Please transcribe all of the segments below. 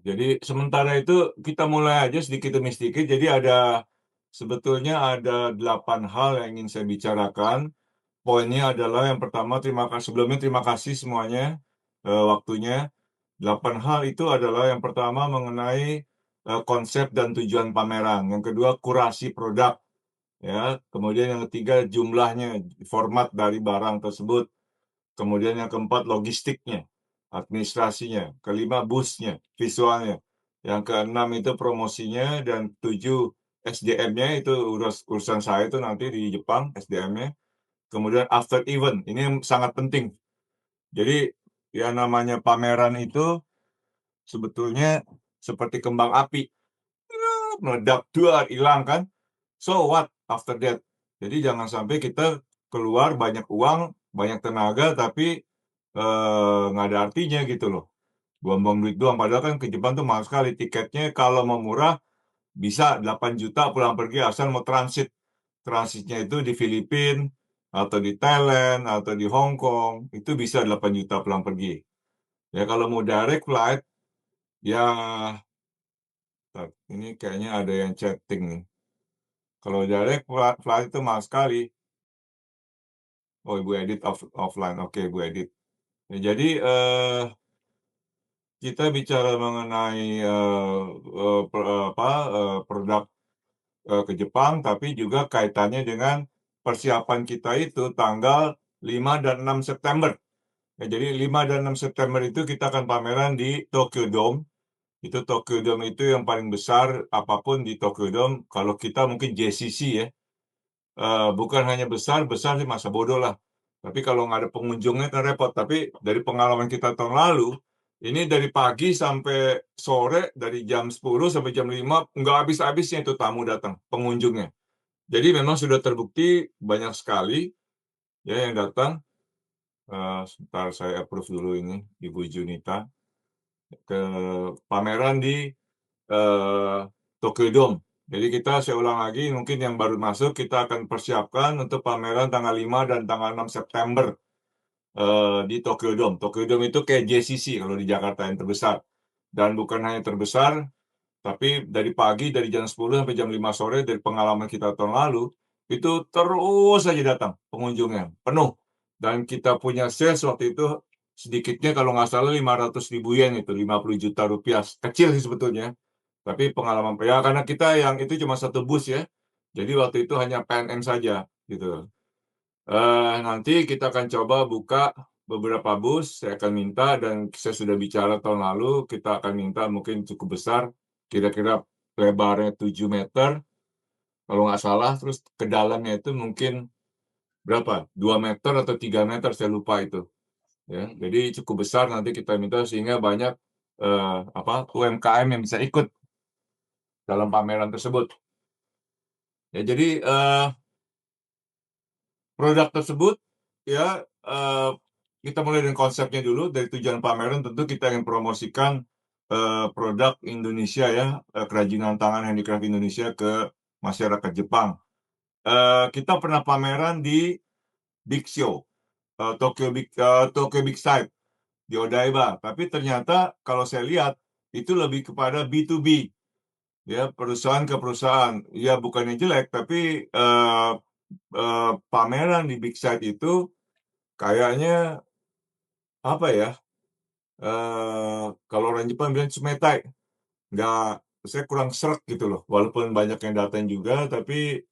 Jadi sementara itu kita mulai aja sedikit demi sedikit. Jadi sebetulnya ada 8 hal yang ingin saya bicarakan. Poinnya adalah yang pertama sebelumnya terima kasih semuanya, waktunya. 8 hal itu adalah yang pertama mengenai, konsep dan tujuan pameran, yang kedua kurasi produk, ya, kemudian yang ketiga jumlahnya, format dari barang tersebut, kemudian yang keempat logistiknya, administrasinya, kelima busnya, visualnya, yang keenam itu promosinya, dan 7 SDM-nya itu urusan saya itu nanti di Jepang SDM-nya. Kemudian after event, ini yang sangat penting. Jadi, yang namanya pameran itu sebetulnya seperti kembang api, meledak, duar, hilang kan. So what after that? Jadi jangan sampai kita keluar banyak uang, banyak tenaga, tapi, nggak ada artinya gitu loh. Buang-buang duit doang, padahal kan ke Jepang tuh mahal sekali tiketnya, kalau mau murah bisa 8 juta pulang pergi asal mau transit. Transitnya itu di Filipina, atau di Thailand, atau di Hong Kong, itu bisa 8 juta pulang pergi. Ya kalau mau direct flight, ya ini kayaknya ada yang chatting nih. Kalau direct flight itu mahal sekali. Oh, Ibu Edit offline, oke Ibu Edit. Ya jadi, kita bicara mengenai, eee eee, produk, ke Jepang, tapi juga kaitannya dengan persiapan kita itu tanggal 5 dan 6 September. Ya, jadi 5 dan 6 September itu kita akan pameran di Tokyo Dome. Itu Tokyo Dome itu yang paling besar, apapun di Tokyo Dome, kalau kita mungkin JCC ya, bukan hanya besar, besar sih masa bodoh lah. Tapi kalau nggak ada pengunjungnya kan repot. Tapi dari pengalaman kita tahun lalu, ini dari pagi sampai sore, dari jam 10 sampai jam 5, nggak habis-habisnya itu tamu datang, pengunjungnya. Jadi memang sudah terbukti banyak sekali ya yang datang. Sebentar saya approve dulu ini, Ibu Junita, ke pameran di Tokyo Dome. Jadi saya ulang lagi, mungkin yang baru masuk, kita akan persiapkan untuk pameran tanggal 5 dan tanggal 6 September, di Tokyo Dome. Tokyo Dome itu kayak JCC kalau di Jakarta yang terbesar. Dan bukan hanya terbesar, tapi dari pagi, dari jam 10 sampai jam 5 sore, dari pengalaman kita tahun lalu, itu terus saja datang pengunjungnya, penuh. Dan kita punya sales waktu itu sedikitnya kalau nggak salah 500.000 yen itu, 50 juta rupiah. Kecil sih sebetulnya, tapi pengalaman ya karena kita yang itu cuma satu bus ya, jadi waktu itu hanya PNM saja, gitu. Nanti kita akan coba buka beberapa bus, saya akan minta dan saya sudah bicara tahun lalu, kita akan minta mungkin cukup besar, kira-kira lebarnya 7 meter, kalau nggak salah, terus ke dalamnya itu mungkin berapa, 2 meter atau 3 meter, saya lupa itu, ya. Jadi cukup besar nanti kita minta sehingga banyak, UMKM yang bisa ikut dalam pameran tersebut. Ya jadi, produk tersebut ya, kita mulai dengan konsepnya dulu, dari tujuan pameran tentu kita ingin promosikan, produk Indonesia ya, kerajinan tangan handicraft Indonesia ke masyarakat Jepang. Kita pernah pameran di Big Show, Tokyo Big Sight di Odaiba, tapi ternyata kalau saya lihat itu lebih kepada B2B, ya, perusahaan ke perusahaan. Ya bukannya jelek, tapi, pameran di Big Sight itu kayaknya, apa ya, kalau orang Jepang bilang tsumetai, nggak saya kurang sreg gitu loh. Walaupun banyak yang datang juga, tapi,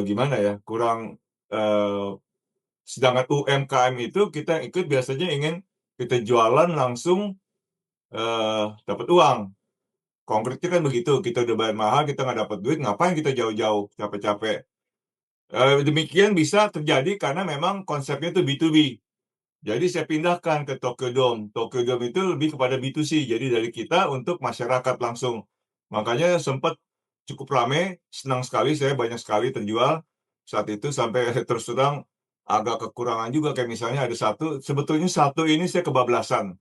gimana ya, kurang, eee, sedangkan UMKM itu kita ikut biasanya ingin kita jualan langsung, dapat uang. Konkretnya kan begitu, kita udah bayar mahal, kita nggak dapat duit, ngapain kita jauh-jauh, capek-capek. Demikian bisa terjadi karena memang konsepnya itu B2B. Jadi saya pindahkan ke Tokyo Dome. Tokyo Dome itu lebih kepada B2C, jadi dari kita untuk masyarakat langsung. Makanya sempat cukup ramai, senang sekali saya, banyak sekali terjual saat itu sampai terus terang agak kekurangan juga, kayak misalnya ada satu, sebetulnya satu ini saya kebablasan.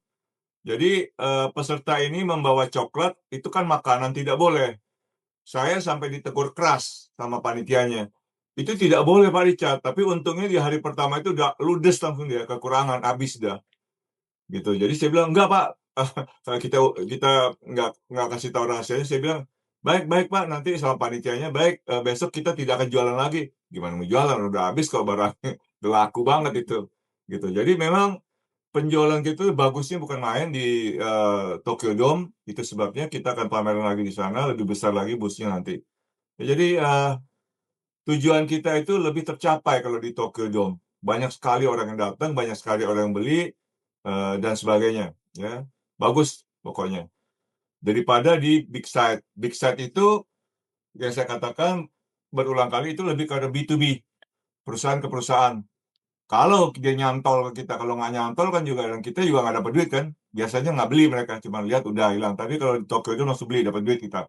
Jadi, peserta ini membawa coklat, itu kan makanan, tidak boleh. Saya sampai ditegur keras sama panitianya. Itu tidak boleh Pak Richard, tapi untungnya di hari pertama itu udah ludes langsung dia, kekurangan, habis dah. Gitu. Jadi saya bilang, "Enggak Pak, Kalau kita nggak kasih tahu rahasianya, saya bilang, "Baik baik Pak, nanti sama panitianya, baik, besok kita tidak akan jualan lagi." Gimana mau jualan, udah habis kok barangnya, udah laku banget itu, gitu. Jadi memang penjualan kita tuh bagusnya bukan main di, Tokyo Dome, itu sebabnya kita akan pameran lagi di sana, lebih besar lagi booth-nya nanti. Ya jadi, tujuan kita itu lebih tercapai kalau di Tokyo Dome. Banyak sekali orang yang datang, banyak sekali orang yang beli, dan sebagainya, ya. Bagus pokoknya. Daripada di Big Sight. Big Sight itu yang saya katakan berulang kali itu lebih ke B2B, perusahaan ke perusahaan. Kalau dia nyantol ke kita, kalau nggak nyantol kan juga dan kita juga nggak dapat duit kan. Biasanya nggak beli mereka, cuma lihat udah hilang. Tapi kalau di Tokyo itu langsung beli, dapat duit kita.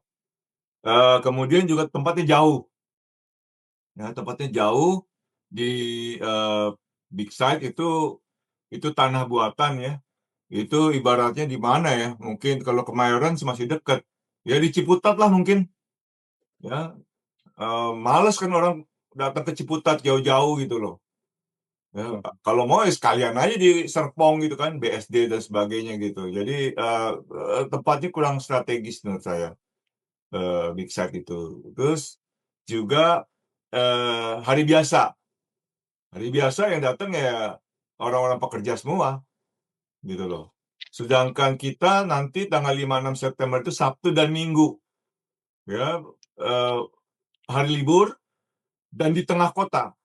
Kemudian juga tempatnya jauh. Ya, tempatnya jauh di, eee, Big Sight itu tanah buatan ya. Itu ibaratnya di mana ya, mungkin kalau Kemayoran sih masih dekat, ya di Ciputat lah mungkin, ya. Males kan orang datang ke Ciputat jauh-jauh gitu loh, ya. Kalau mau ya sekalian aja di Serpong gitu kan, BSD dan sebagainya gitu. Jadi, tempatnya kurang strategis menurut saya, Big Sight itu. Terus juga, hari biasa. Hari biasa yang datang ya orang-orang pekerja semua, gitu loh. Sedangkan kita nanti tanggal 5, 6 September itu Sabtu dan Minggu, ya, eee, hari libur dan di tengah kota.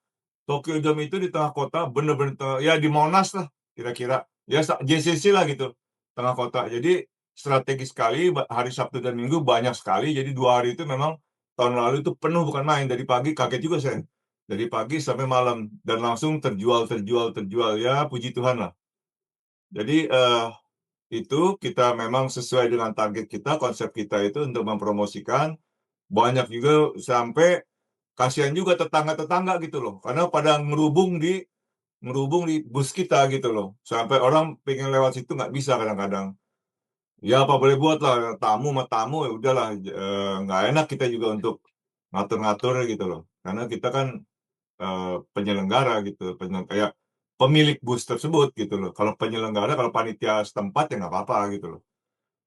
Tokyo Dome itu di tengah kota, bener-bener ya di Monas lah kira-kira, ya JCC lah gitu, tengah kota. Jadi strategis sekali hari Sabtu dan Minggu banyak sekali, jadi 2 hari itu memang tahun lalu itu penuh bukan main, dari pagi kaget juga saya. Dari pagi sampai malam dan langsung terjual terjual terjual, ya puji Tuhan lah. Jadi, itu kita memang sesuai dengan target kita, konsep kita itu untuk mempromosikan, banyak juga sampai kasihan juga tetangga-tetangga gitu loh, karena pada ngerubung di bus kita gitu loh, sampai orang pengen lewat situ nggak bisa kadang-kadang. Ya apa boleh buat lah, tamu sama tamu ya udahlah, nggak enak kita juga untuk ngatur-ngatur gitu loh, karena kita kan, penyelenggara gitu, kayak pemilik bus tersebut gitu loh. Kalau penyelenggara, kalau panitia setempat ya nggak apa-apa gitu loh.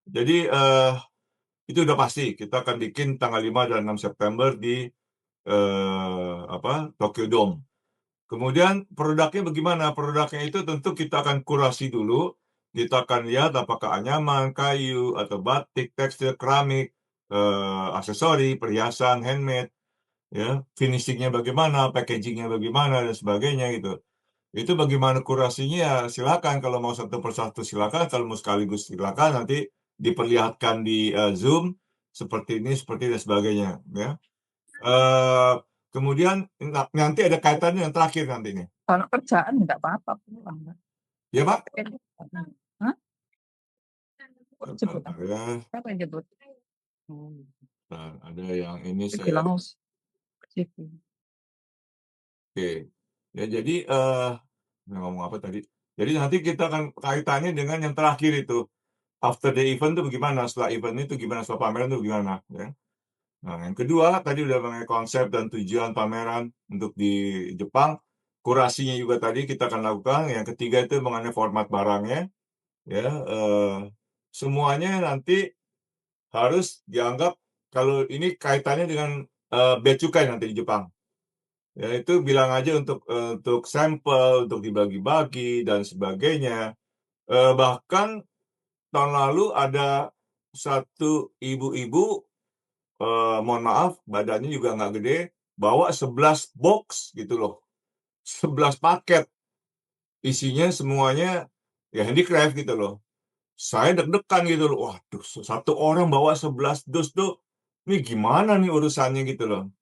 Jadi, itu udah pasti kita akan bikin tanggal 5 dan 6 September di, Tokyo Dome. Kemudian produknya bagaimana? Produknya itu tentu kita akan kurasi dulu, kita akan lihat apakah anyaman, kayu, atau batik, tekstil, keramik, aksesori, perhiasan, handmade, ya, finishing-nya bagaimana, packaging-nya bagaimana, dan sebagainya gitu. Itu bagaimana kurasinya ya silakan, kalau mau satu persatu silakan, kalau mau sekaligus silakan, nanti diperlihatkan di, Zoom, seperti ini, seperti dan sebagainya, ya. Eee, Kemudian nanti ada kaitannya yang terakhir nanti nih. Kalau kerjaan nggak apa-apa pulang, Mbak. Ya, Pak? Hah? Kok Bentar, jemput? bentar ya. Siapa yang jemput? Bentar, ada yang ini saya Bilang harus ke situ. oke. Ya jadi, ngomong apa tadi? Jadi nanti kita akan kaitannya dengan yang terakhir itu, after the event tuh bagaimana, setelah event itu gimana, setelah pameran itu gimana, ya. Nah, yang kedua tadi udah mengenai konsep dan tujuan pameran untuk di Jepang, kurasinya juga tadi kita akan lakukan, yang ketiga itu mengenai format barangnya, ya, semuanya nanti harus dianggap kalau ini kaitannya dengan, bea cukai nanti di Jepang. Ya itu bilang aja untuk sampel, untuk dibagi-bagi dan sebagainya. Bahkan tahun lalu ada satu ibu-ibu, mohon maaf badannya juga nggak gede, bawa 11 box gitu loh, 11 paket, isinya semuanya ya handicraft gitu loh. Saya deg-degan gitu loh, waduh satu orang bawa 11 dus tuh, ini gimana nih urusannya gitu loh.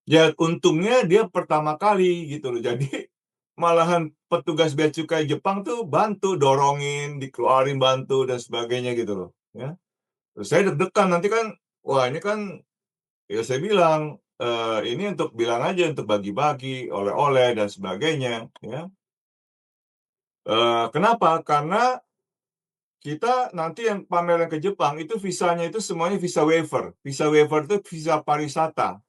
Ya untungnya dia pertama kali gitu loh, jadi malahan petugas bea cukai Jepang tuh bantu, dorongin, dikeluarin bantu dan sebagainya gitu loh, ya. Terus saya deg-degan nanti kan, wah ini kan ya saya bilang, ini untuk bilang aja untuk bagi-bagi, oleh-oleh dan sebagainya, ya. Kenapa? Karena kita nanti yang pameran ke Jepang itu visanya itu semuanya visa waiver. Visa waiver itu visa pariwisata,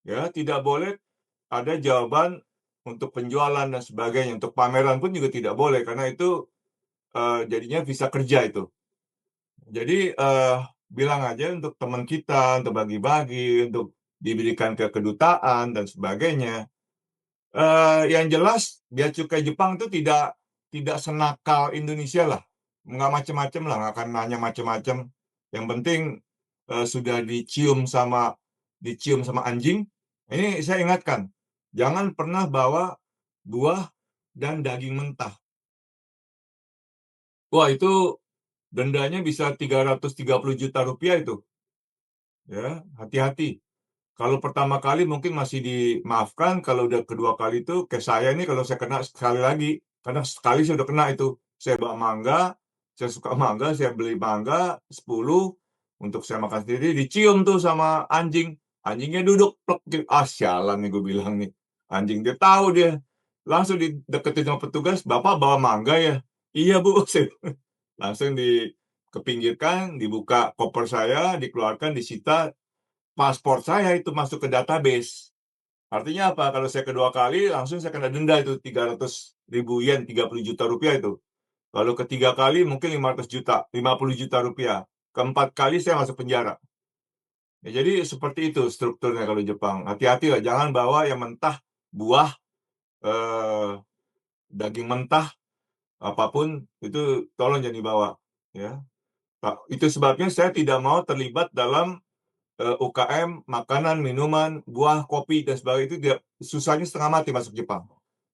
ya, tidak boleh ada jawaban untuk penjualan dan sebagainya, untuk pameran pun juga tidak boleh karena itu, jadinya visa kerja itu. Jadi, bilang aja untuk teman kita, untuk bagi-bagi, untuk diberikan ke kedutaan dan sebagainya. Yang jelas bea cukai Jepang itu tidak senakal Indonesia lah, nggak macem-macem lah, nggak akan nanya macem-macem. Yang penting, sudah dicium sama anjing. Ini saya ingatkan, jangan pernah bawa buah dan daging mentah. Wah, itu dendanya bisa Rp330 juta itu, ya, hati-hati. Kalau pertama kali mungkin masih dimaafkan, kalau udah kedua kali itu kayak saya nih kalau saya kena sekali lagi, karena sekali saya udah kena itu. Saya bawa mangga, saya suka mangga, saya beli mangga 10 untuk saya makan sendiri, dicium tuh sama anjing. Anjingnya duduk, plek, gitu. Ah, sialan nih gue bilang nih. Anjing dia tahu dia. Langsung dideketin sama petugas, "Bapak bawa mangga ya?" "Iya, Bu." Langsung kepinggirkan, dibuka koper saya, dikeluarkan, disita. Paspor saya itu masuk ke database. Artinya apa? Kalau saya kedua kali langsung saya kena denda itu 300.000 yen, Rp30 juta itu. Lalu ketiga kali mungkin 500 juta, Rp50 juta. Keempat kali saya masuk penjara. Ya, jadi seperti itu strukturnya kalau Jepang. Hati-hati lah, jangan bawa yang mentah, buah, eh, daging mentah, apapun itu tolong jangan dibawa. Ya, itu sebabnya saya tidak mau terlibat dalam UKM, makanan, minuman, buah, kopi, dan sebagainya itu dia susahnya setengah mati masuk Jepang.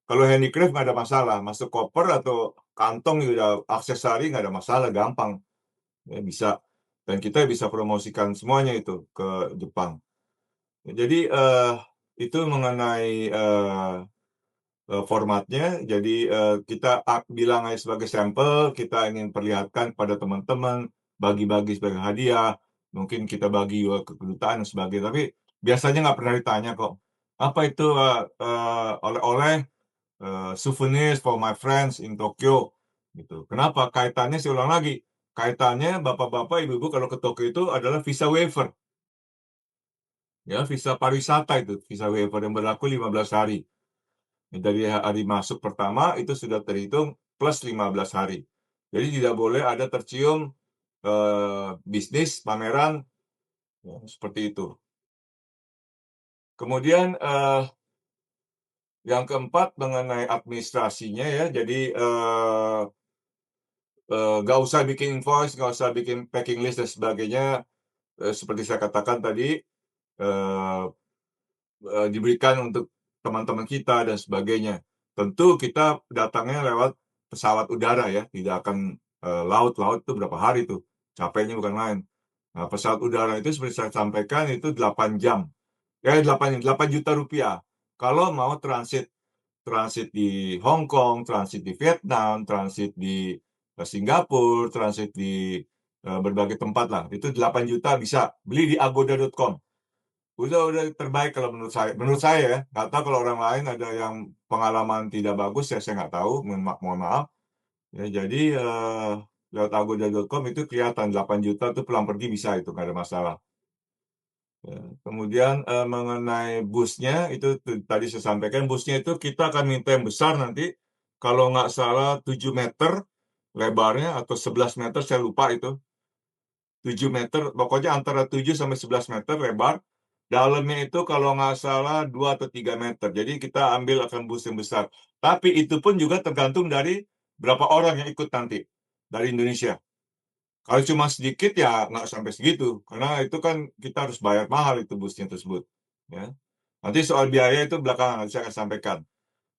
Kalau handicraft nggak ada masalah, masuk koper atau kantong udah aksesori nggak ada masalah, gampang, ya bisa. Dan kita bisa promosikan semuanya itu ke Jepang. Jadi itu mengenai formatnya. Jadi kita bilang aja sebagai sampel, kita ingin perlihatkan pada teman-teman, bagi-bagi sebagai hadiah, mungkin kita bagi juga ke kedutaan dan sebagainya. Tapi biasanya nggak pernah ditanya kok, apa itu oleh-oleh, souvenirs for my friends in Tokyo, gitu. Kenapa? Kaitannya saya ulang lagi, kaitannya bapak-bapak, ibu-ibu kalau ke Tokyo itu adalah visa waiver, ya visa pariwisata itu, visa waiver yang berlaku 15 hari. Dari hari masuk pertama itu sudah terhitung plus 15 hari. Jadi tidak boleh ada tercium bisnis, pameran, ya, seperti itu. Kemudian yang keempat mengenai administrasinya ya, jadi nggak usah bikin invoice, nggak usah bikin packing list dan sebagainya. Seperti saya katakan tadi, eh, diberikan untuk teman-teman kita dan sebagainya. Tentu kita datangnya lewat pesawat udara ya, tidak akan laut. Laut itu berapa hari tuh, capeknya bukan main. Nah, pesawat udara itu seperti saya sampaikan itu 8 jam. Ya 8 juta rupiah. Kalau mau transit transit di Hong Kong, transit di Vietnam, transit di Singapura, transit di berbagai tempat lah. Itu 8 juta bisa beli di agoda.com. Udah terbaik kalau menurut saya ya. Nggak tahu kalau orang lain ada yang pengalaman tidak bagus ya, saya nggak tahu, mohon maaf. Ya, jadi lewat agoda.com itu kelihatan 8 juta tuh pulang pergi bisa, itu nggak ada masalah. Ya, kemudian mengenai busnya itu tadi saya sampaikan, busnya itu kita akan minta yang besar nanti, kalau nggak salah 7 meter lebarnya atau 11 meter, saya lupa itu. 7 meter, pokoknya antara 7 sampai 11 meter lebar. Dalamnya itu kalau nggak salah 2 atau 3 meter. Jadi kita ambil akan bus yang besar. Tapi itu pun juga tergantung dari berapa orang yang ikut nanti dari Indonesia. Kalau cuma sedikit ya nggak sampai segitu. Karena itu kan kita harus bayar mahal itu busnya tersebut. Ya. Nanti soal biaya itu belakangan nanti saya akan sampaikan.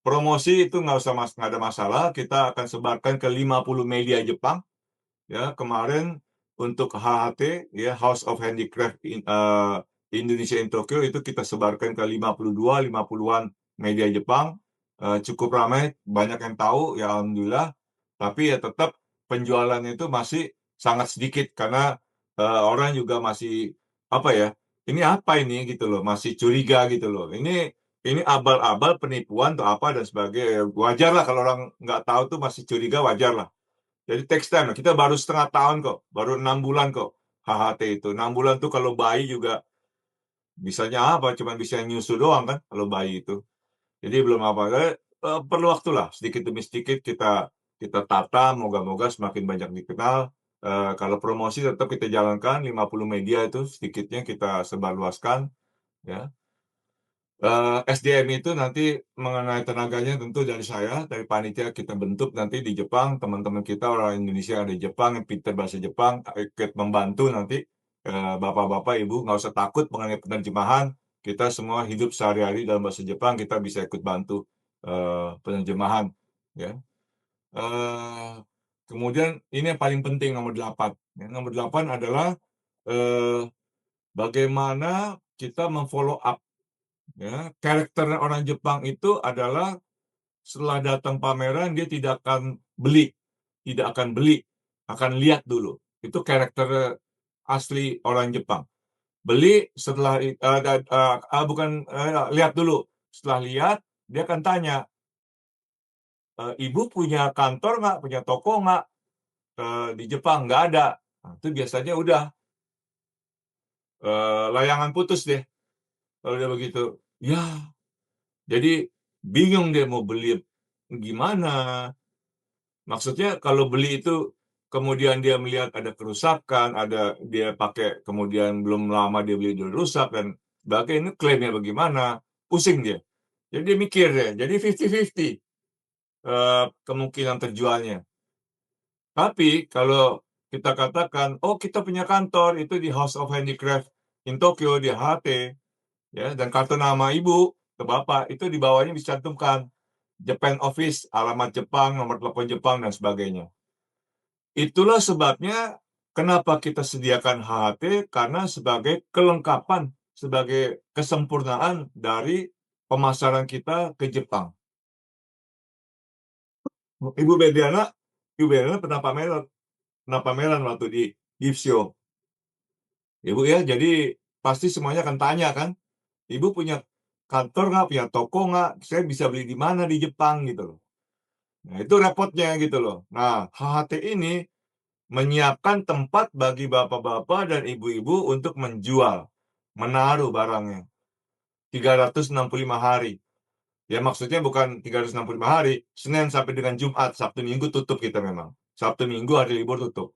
Promosi itu nggak ada masalah. Kita akan sebarkan ke 50 media Jepang. Ya, kemarin untuk HHT, ya House of Handicraft Indonesia in Tokyo itu kita sebarkan ke 50-an media Jepang. Cukup ramai, banyak yang tahu, ya alhamdulillah. Tapi ya tetap penjualannya itu masih sangat sedikit karena orang juga masih apa ya? Ini apa ini gitu loh, masih curiga gitu loh. Ini abal-abal penipuan atau apa dan sebagainya. Wajar lah kalau orang nggak tahu tuh masih curiga, wajar lah. Jadi takes time. Kita baru setengah tahun kok, baru 6 bulan kok HHT itu. 6 bulan tuh kalau bayi juga bisanya apa? Cuma bisa nyusu doang kan kalau bayi itu. Jadi belum apa. Perlu waktu lah, sedikit demi sedikit kita tata. Moga-moga semakin banyak dikenal. Kalau promosi tetap kita jalankan 50 media itu sedikitnya kita sebarluaskan, ya. SDM itu nanti mengenai tenaganya tentu dari saya, dari panitia kita bentuk nanti di Jepang, teman-teman kita orang Indonesia yang ada di Jepang, yang pintar bahasa Jepang, ikut membantu nanti, bapak-bapak, ibu nggak usah takut mengenai penerjemahan, kita semua hidup sehari-hari dalam bahasa Jepang, kita bisa ikut bantu, penerjemahan, ya. Kemudian ini yang paling penting nomor 8, ya, nomor 8 adalah, eee, bagaimana kita mem-follow up. Ya, karakter orang Jepang itu adalah setelah datang pameran dia tidak akan beli, akan lihat dulu. Itu karakter asli orang Jepang. Beli setelah bukan, lihat dulu. Setelah lihat, dia akan tanya, "Ibu punya kantor nggak? Punya toko nggak, di Jepang?" "Nggak ada." Nah, itu biasanya udah, layangan putus deh kalau udah begitu. Ya, jadi bingung dia mau beli gimana. Maksudnya kalau beli itu kemudian dia melihat ada kerusakan, ada dia pakai kemudian belum lama dia beli dia rusak dan sebagainya, ini klaimnya bagaimana, pusing dia. Jadi dia mikir deh, jadi 50-50, kemungkinan terjualnya. Tapi kalau kita katakan, "Oh, kita punya kantor itu di House of Handicraft in Tokyo, di HT," ya, dan kartu nama ibu ke bapak, itu di bawahnya dicantumkan Japan Office, alamat Jepang, nomor telepon Jepang, dan sebagainya. Itulah sebabnya kenapa kita sediakan HHT, karena sebagai kelengkapan, sebagai kesempurnaan dari pemasaran kita ke Jepang. Ibu Mediana pernah pameran waktu di Gipsio. Ibu ya, jadi pasti semuanya akan tanya kan, "Ibu punya kantor nggak? Punya toko nggak? Saya bisa beli di mana di Jepang?" Gitu loh. Nah, itu repotnya gitu loh. Nah, HHT ini menyiapkan tempat bagi bapak-bapak dan ibu-ibu untuk menjual, menaruh barangnya, 365 hari. Ya maksudnya bukan 365 hari, Senin sampai dengan Jumat, Sabtu Minggu tutup kita memang. Sabtu Minggu hari libur tutup,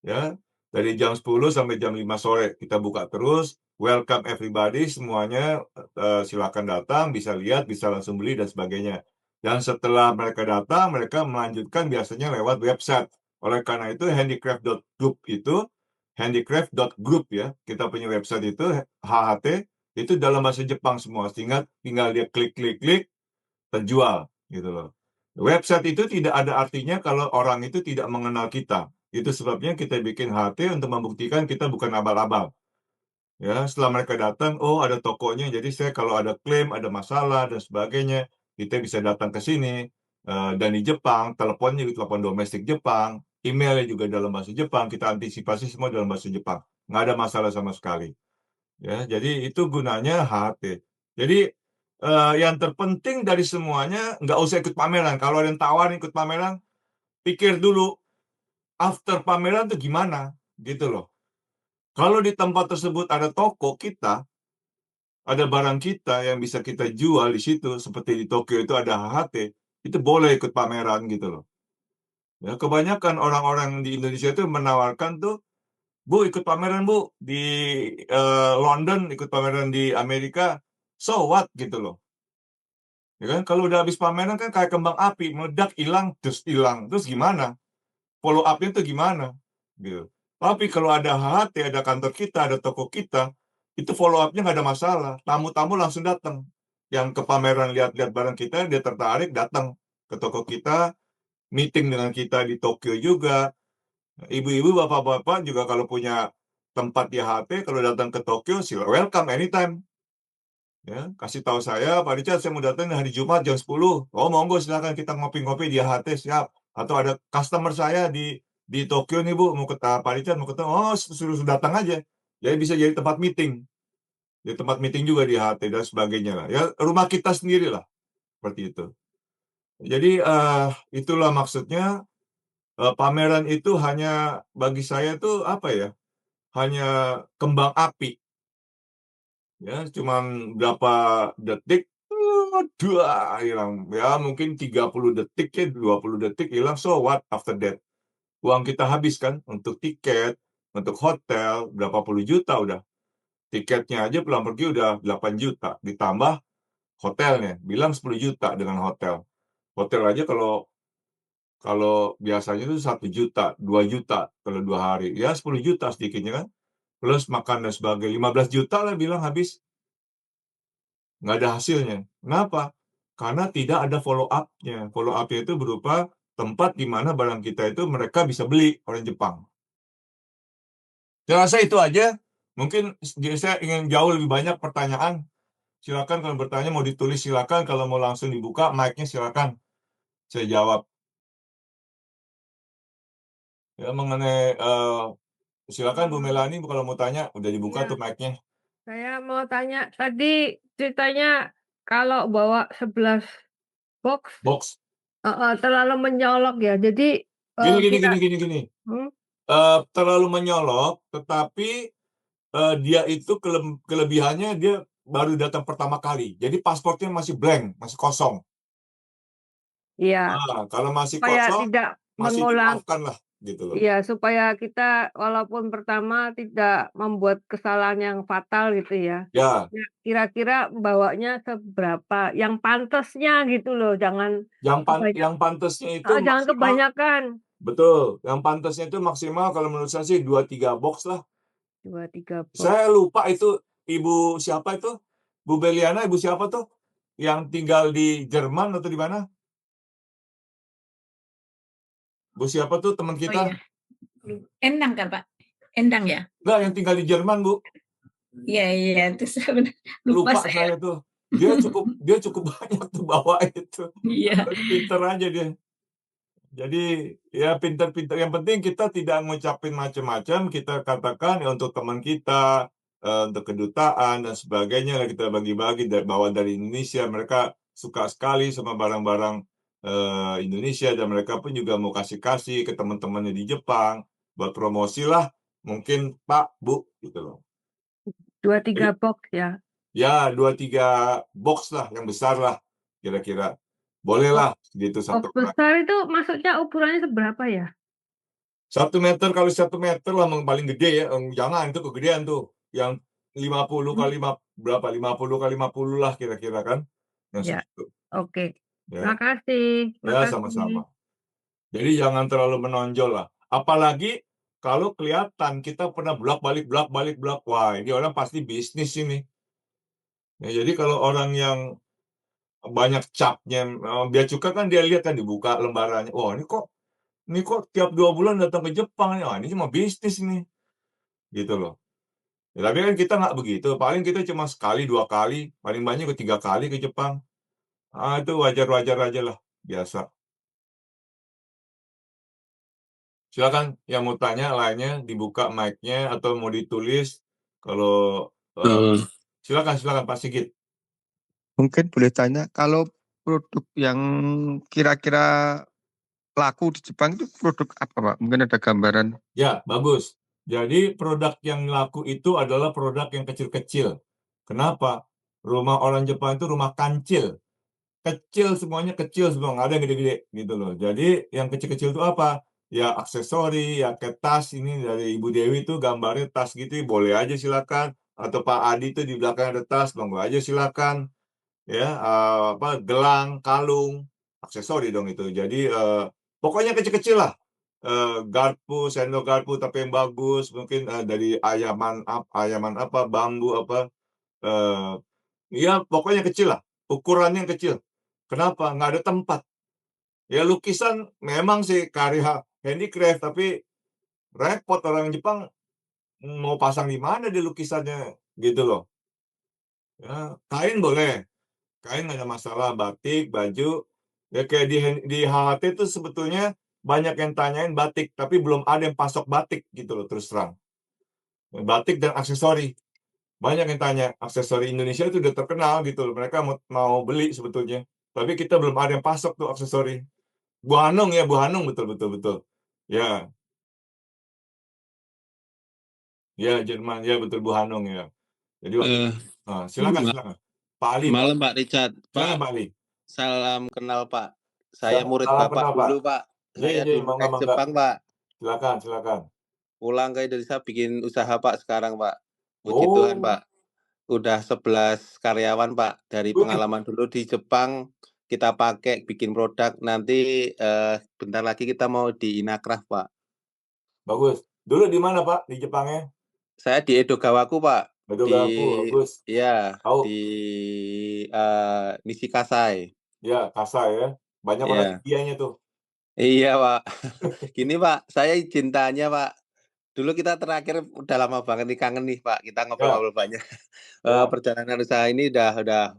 ya. Dari jam 10 sampai jam 5 sore kita buka terus, welcome everybody semuanya, silakan datang, bisa lihat, bisa langsung beli dan sebagainya. Dan setelah mereka datang, mereka melanjutkan biasanya lewat website. Oleh karena itu handicraft.group ya, kita punya website itu HHT, itu dalam bahasa Jepang semua, sehingga tinggal dia klik klik klik, terjual, gitu loh. Website itu tidak ada artinya kalau orang itu tidak mengenal kita. Itu sebabnya kita bikin HT untuk membuktikan kita bukan abal-abal. Ya, setelah mereka datang, oh ada tokonya, jadi saya kalau ada klaim, ada masalah dan sebagainya, kita bisa datang ke sini. Dan di Jepang, teleponnya di telepon domestik Jepang, emailnya juga dalam bahasa Jepang, kita antisipasi semua dalam bahasa Jepang. Nggak ada masalah sama sekali. Ya, jadi itu gunanya HT. Jadi, yang terpenting dari semuanya nggak usah ikut pameran. Kalau ada yang tawarin ikut pameran, pikir dulu, after pameran tuh gimana, gitu loh. Kalau di tempat tersebut ada toko kita, ada barang kita yang bisa kita jual di situ, seperti di Tokyo itu ada HHT, itu boleh ikut pameran gitu loh. Ya, kebanyakan orang-orang di Indonesia itu menawarkan tuh, "Bu, ikut pameran Bu, di, London, ikut pameran di Amerika." So what? Gitu loh. Ya kan, kalau udah habis pameran kan kayak kembang api, meledak, hilang, terus gimana? Follow up-nya tuh gimana? Gitu. Tapi kalau ada HHT, ada kantor kita, ada toko kita, itu follow up-nya nggak ada masalah, tamu-tamu langsung datang. Yang ke pameran lihat-lihat barang kita, dia tertarik datang ke toko kita, meeting dengan kita di Tokyo juga. Ibu-ibu, bapak-bapak juga kalau punya tempat di HHT, kalau datang ke Tokyo, welcome anytime. Ya, kasih tahu saya, "Pak Richard, saya mau datang hari Jumat jam 10." "Oh, monggo silakan kita ngopi-ngopi di HT," "Siap." Atau ada customer saya di Tokyo nih Bu, mau Pak Richard mau ketemu, "Oh, suruh datang aja." Jadi bisa jadi tempat meeting, juga di HT dan sebagainya lah. Ya rumah kita sendiri lah, seperti itu. Jadi, itulah maksudnya, pameran itu hanya bagi saya tuh apa ya, hanya kembang api. Ya, cuman berapa detik, hilang. Ya mungkin 30 detik ya, 20 detik hilang, so what after that? uang kita habis kan untuk tiket, untuk hotel, berapa puluh juta udah. Tiketnya aja pulang pergi udah 8 juta, ditambah hotelnya, bilang 10 juta dengan hotel. Hotel aja kalau biasanya itu 1 juta, 2 juta kalau 2 hari, ya 10 juta sedikitnya kan, plus makan dan sebagainya, 15 juta lah bilang habis, nggak ada hasilnya. Kenapa? Karena tidak ada follow up-nya. Follow up-nya itu berupa tempat di mana barang kita itu mereka bisa beli, orang Jepang. Saya rasa itu aja. Mungkin saya ingin jauh lebih banyak pertanyaan. Silakan kalau bertanya mau ditulis silakan, kalau mau langsung dibuka mic-nya silakan. Saya jawab. Ya mengenai silakan Bu Melani kalau mau tanya, udah dibuka Iya. tuh mic-nya. Saya mau tanya, tadi ceritanya kalau bawa 11 box Box. terlalu menyolok ya. Jadi Gini. hmm? Terlalu menyolok, tetapi dia itu kelebihannya dia baru datang pertama kali. Jadi pasportnya masih blank, masih kosong. Iya, Kalau masih supaya kosong, tidak masih mengulang. dimaafkan lah, gitu loh. Iya, supaya kita walaupun pertama tidak membuat kesalahan yang fatal gitu ya. Ya, Ya, kira-kira bawanya seberapa, yang pantasnya gitu loh, jangan yang pantasnya itu jangan maksimal, kebanyakan. betul. Yang pantasnya itu maksimal kalau menurut saya sih 2-3 box lah. 2, 3 box. Saya lupa itu ibu siapa itu? Bu Beliana, ibu siapa tuh? Yang tinggal di Jerman atau di mana? Bu siapa tuh teman Oh kita? iya. Endang kan Pak? Endang ya? Enggak, yang tinggal di Jerman, Bu. Iya, itu saya benar lupa Lupa saya. saya tuh. Dia cukup banyak tuh bawa itu. Iya. Tapi pinter aja dia. Jadi ya pinter-pinter. Yang penting kita tidak ngucapin macam-macam. Kita katakan ya untuk teman kita, untuk kedutaan dan sebagainya lah kita bagi-bagi bawa dari Indonesia. Mereka suka sekali sama barang-barang Indonesia dan mereka pun juga mau kasih-kasih ke teman-temannya di Jepang buat promosi lah. Mungkin Pak, Bu, gitu loh. 2, 3 box ya. Ya 2-3 box lah, yang besar lah, kira-kira. Bolehlah gitu Box 1 besar itu maksudnya ukurannya seberapa ya? 1 meter kali 1 meter lah paling gede ya, jangan itu kegedean tuh, yang 50 kali berapa, 50 kali 50 lah kira-kira kan, yang Ya, segitu. oke. Ya, Makasih. ya sama-sama. Jadi jangan terlalu menonjol lah. Apalagi kalau kelihatan kita pernah bolak-balik, wah ini orang pasti bisnis ini. Ya, jadi kalau orang yang banyak capnya, bea cukai kan dia lihat kan dibuka lembarannya, "Wah ini kok tiap 2 bulan datang ke Jepang nih, ini cuma bisnis nih." Gitu loh. Ya tapi kan kita nggak begitu, paling kita cuma sekali, 2 kali, paling banyak ke 3 kali ke Jepang. Itu wajar-wajar aja lah, biasa. Silakan yang mau tanya lainnya dibuka mic-nya atau mau ditulis kalau, silakan Pak Sigit. Mungkin boleh tanya, kalau produk yang kira-kira laku di Jepang itu produk apa, Pak? Mungkin ada gambaran. Ya, bagus. Jadi produk yang laku itu adalah produk yang kecil-kecil. Kenapa? Rumah orang Jepang itu rumah kancil. Kecil semuanya kecil semua, nggak ada yang gede-gede gitu loh. Jadi yang kecil-kecil itu apa? Ya aksesori, ya kayak tas ini dari Ibu Dewi itu gambarnya tas gitu, boleh aja silakan. Atau Pak Adi itu di belakang ada tas, monggo aja silakan. Ya, gelang, kalung, aksesori dong itu. Jadi pokoknya kecil-kecil lah. Garpu, sendok garpu tapi yang bagus, mungkin dari ayaman apa, bambu apa, ya pokoknya kecil lah, ukurannya yang kecil. Kenapa? Nggak ada tempat. Ya lukisan memang sih karya handicraft, tapi repot orang Jepang mau pasang di mana dia lukisannya, gitu loh. Ya, kain boleh, kain nggak ada masalah, batik, baju, ya kayak di HHT itu sebetulnya banyak yang tanyain batik, tapi belum ada yang pasok batik gitu loh terus terang. Batik dan aksesori. Banyak yang tanya, aksesori Indonesia itu udah terkenal gitu loh, mereka mau beli sebetulnya. Tapi kita belum ada yang pasok tuh aksesori. Bu Hanung ya, Bu Hanung, betul. Ya, ya Jerman, ya betul Bu Hanung ya. Jadi silakan. Pak Ali, Malam Pak Richard. silakan Pak, Pak Ali. salam kenal Pak. Saya murid Salam Bapak kenal, Pak. dulu Pak. Saya Iya, dulu naik mangga. Jepang Pak. Silakan. Pulang ke Indonesia bikin usaha Pak sekarang Pak. Puji Tuhan Oh, Pak. Udah 11 karyawan Pak. Dari wih, pengalaman dulu di Jepang kita pakai bikin produk. Nanti bentar lagi kita mau di Inakraft Pak. bagus. Dulu di mana Pak di Jepangnya? Saya di Edogawaku Pak. Edogaku, bagus. Ya, Tahu? di Nishikasai. Ya, Kasai ya. Banyak orang Ya. Indianya tuh. Iya Pak. Gini Pak, saya izin tanya Pak. Dulu kita terakhir udah lama banget nih, kangen nih Pak. Kita ngobrol-ngobrol banyak. Ya. Perjalanan usaha ini udah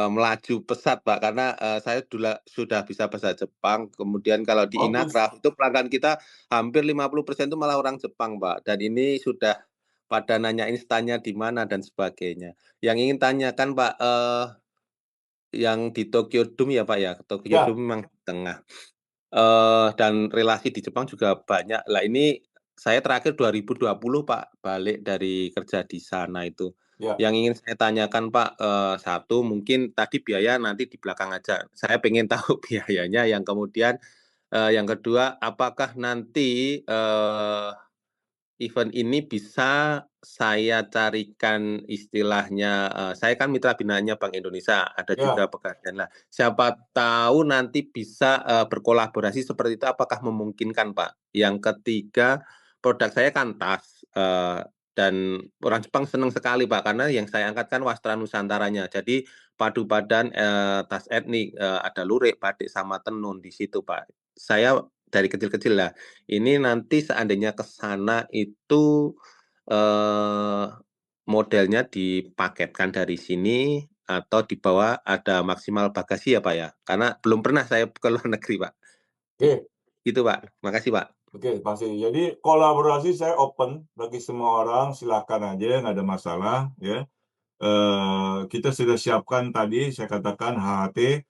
melaju pesat Pak, karena saya sudah bisa bahasa Jepang. Kemudian kalau di Bagus. Inakraft itu pelanggan kita hampir 50% itu malah orang Jepang Pak. Dan ini sudah pada nanyain stand-nya di mana dan sebagainya. Yang ingin tanyakan Pak, yang di Tokyo Dome ya Pak ya. Tokyo Ya. Dome memang di tengah. Dan relasi di Jepang juga banyak. Lah ini saya terakhir 2020 Pak, balik dari kerja di sana itu. Ya. Yang ingin saya tanyakan Pak, satu mungkin tadi biaya nanti di belakang aja. Saya pengen tahu biayanya. Yang kemudian yang kedua, apakah nanti event ini bisa saya carikan istilahnya, saya kan mitra binanya Bank Indonesia, ada Ya. juga Pegadaian. Lah, siapa tahu nanti bisa berkolaborasi seperti itu, apakah memungkinkan Pak? Yang ketiga, produk saya kan tas, dan orang Jepang senang sekali Pak, karena yang saya angkat kan wastra Nusantaranya. Jadi padu padan tas etnik, ada lurik, batik, sama tenun di situ Pak. Saya dari kecil-kecil lah. Ini nanti seandainya ke sana itu modelnya dipaketkan dari sini atau dibawa ada maksimal bagasi ya Pak ya? Karena belum pernah saya ke luar negeri Pak. Oke. Gitu Pak. Makasih Pak. Oke, pasti. Jadi kolaborasi saya open bagi semua orang, silakan aja, nggak ada masalah ya. Kita sudah siapkan tadi, saya katakan HHT,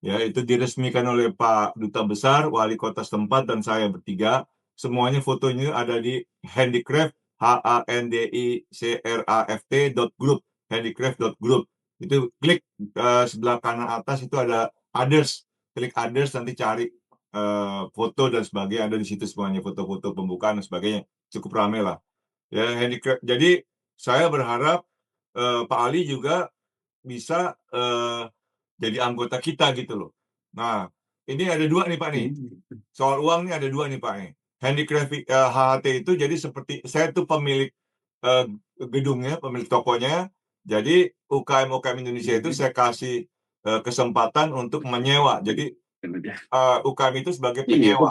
ya itu diresmikan oleh Pak Duta Besar, Wali Kota setempat, dan saya bertiga. Semuanya fotonya ada di handicraft, handicraft.group, handicraft.group. Itu klik sebelah kanan atas itu ada others, klik others, nanti cari foto dan sebagainya, ada di situ semuanya, foto-foto pembukaan dan sebagainya, cukup ramai lah. Ya, handicraft. Jadi saya berharap Pak Ali juga bisa jadi anggota kita gitu loh. Nah, ini ada dua nih Pak nih. Soal uang nih ada dua nih Pak nih. Handicraft HHT itu jadi seperti saya tuh pemilik gedungnya, pemilik tokonya. Jadi UKM Indonesia itu saya kasih kesempatan untuk menyewa. Jadi UKM itu sebagai penyewa.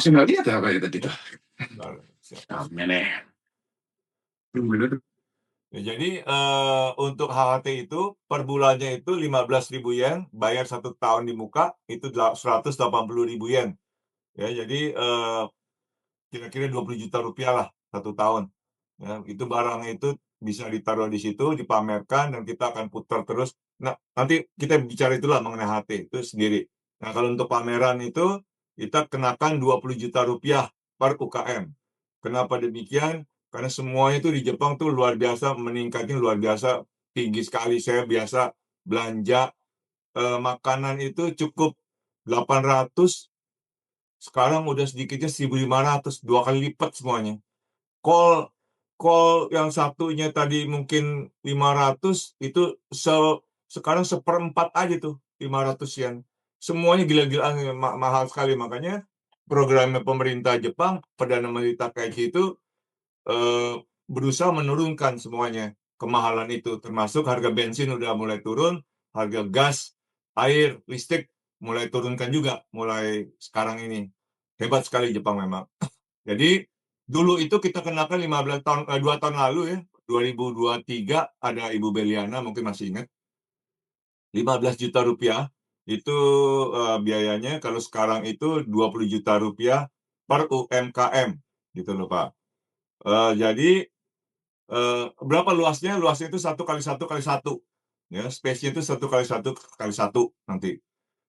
Ya, jadi untuk HHT itu per bulannya itu 15.000 yen, bayar 1 tahun di muka itu 180.000 yen. Ya, jadi kira-kira 20 juta rupiah lah 1 tahun. Ya, itu barangnya itu bisa ditaruh di situ, dipamerkan, dan kita akan putar terus. Nah, nanti kita bicara itulah mengenai HT itu sendiri. Nah, kalau untuk pameran itu kita kenakan 20 juta rupiah per UKM. Kenapa demikian? Karena semuanya itu di Jepang tuh luar biasa, meningkatnya luar biasa, tinggi sekali. Saya biasa belanja makanan itu cukup 800, sekarang udah sedikitnya 1.500, 2 kali lipat semuanya. Kol yang satunya tadi mungkin 500, itu sekarang 1/4 aja tuh 500 yen. Semuanya gila-gilaan, mahal sekali. Makanya programnya pemerintah Jepang, Perdana Menteri Takaichi itu berusaha menurunkan semuanya kemahalan itu, termasuk harga bensin udah mulai turun, harga gas, air, listrik mulai turunkan juga mulai sekarang ini. Hebat sekali Jepang memang. Jadi dulu itu kita kenakan 2 tahun lalu ya, 2023, ada Ibu Beliana mungkin masih ingat, 15 juta rupiah itu biayanya. Kalau sekarang itu 20 juta rupiah per UMKM gitu loh Pak. Jadi berapa luasnya? Luasnya itu 1 kali 1 kali 1. Ya, space-nya itu 1 kali 1 kali 1 nanti.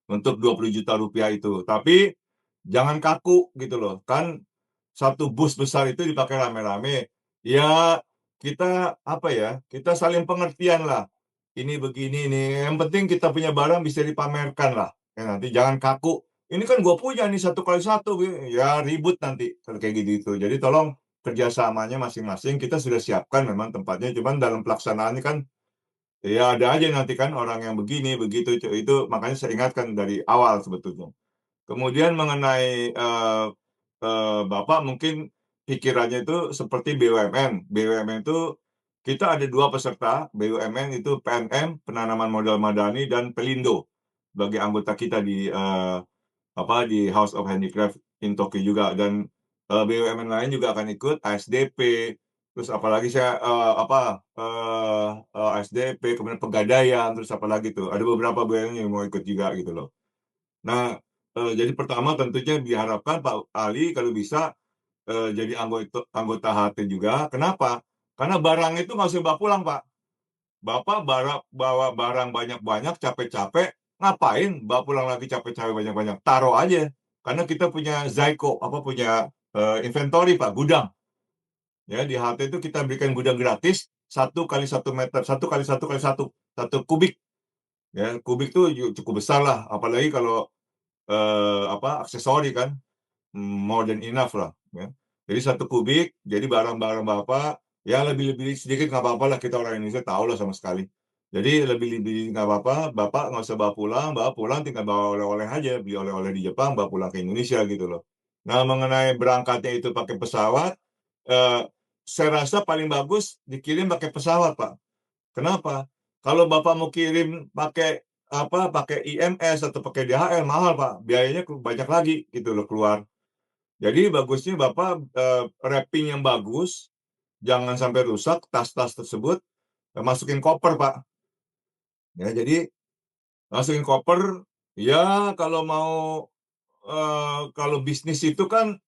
Untuk 20 juta rupiah itu. Tapi jangan kaku gitu loh. Kan satu bus besar itu dipakai rame-rame. Ya, kita apa ya? Kita saling pengertian lah. Ini begini nih. Yang penting kita punya barang bisa dipamerkan lah. Ya, nanti jangan kaku. ini kan gue punya nih 1x1, ya ribut nanti kalau kayak gitu. Jadi tolong kerjasamanya masing-masing kita sudah siapkan memang tempatnya, cuman dalam pelaksanaannya kan ya ada aja nanti kan orang yang begini begitu, itu makanya saya ingatkan dari awal sebetulnya. Kemudian mengenai Bapak mungkin pikirannya itu seperti BUMN. BUMN itu kita ada 2 peserta, BUMN itu PNM, Penanaman Modal Madani, dan Pelindo sebagai anggota kita di di House of Handicraft in Tokyo juga, dan BUMN lain juga akan ikut, ASDP, terus apalagi saya ASDP, kemudian Pegadaian, terus apalagi tuh, ada beberapa BUMN yang mau ikut juga gitu loh. Nah, jadi pertama tentunya diharapkan Pak Ali kalau bisa jadi anggota HT juga. Kenapa? Karena barang itu nggak usah bawa pulang, Pak. Bapak bawa barang banyak-banyak, capek-capek, ngapain bawa pulang lagi capek-capek banyak-banyak? Taruh aja. Karena kita punya Zaiko, punya inventory, Pak, gudang. Ya, di HT itu kita berikan gudang gratis 1 kali 1 meter, 1 kali 1 kali 1 kubik. Ya, kubik tuh cukup besar lah, apalagi kalau aksesori kan, more than enough lah, ya. Jadi 1 kubik, jadi barang-barang Bapak, ya lebih-lebih sedikit nggak apa-apa lah, kita orang Indonesia tahu lah sama sekali. Jadi lebih-lebih nggak apa-apa, Bapak nggak usah bawa pulang tinggal bawa oleh-oleh aja, beli oleh-oleh di Jepang, bawa pulang ke Indonesia gitu loh. Nah, mengenai berangkatnya itu pakai pesawat, saya rasa paling bagus dikirim pakai pesawat, Pak. Kenapa? Kalau Bapak mau kirim pakai IMS atau pakai DHL mahal, Pak. Biayanya banyak lagi gitu loh keluar. Jadi bagusnya Bapak wrapping yang bagus, jangan sampai rusak tas-tas tersebut, masukin koper, Pak. Ya, jadi masukin koper. Ya, kalau mau kalau bisnis itu kan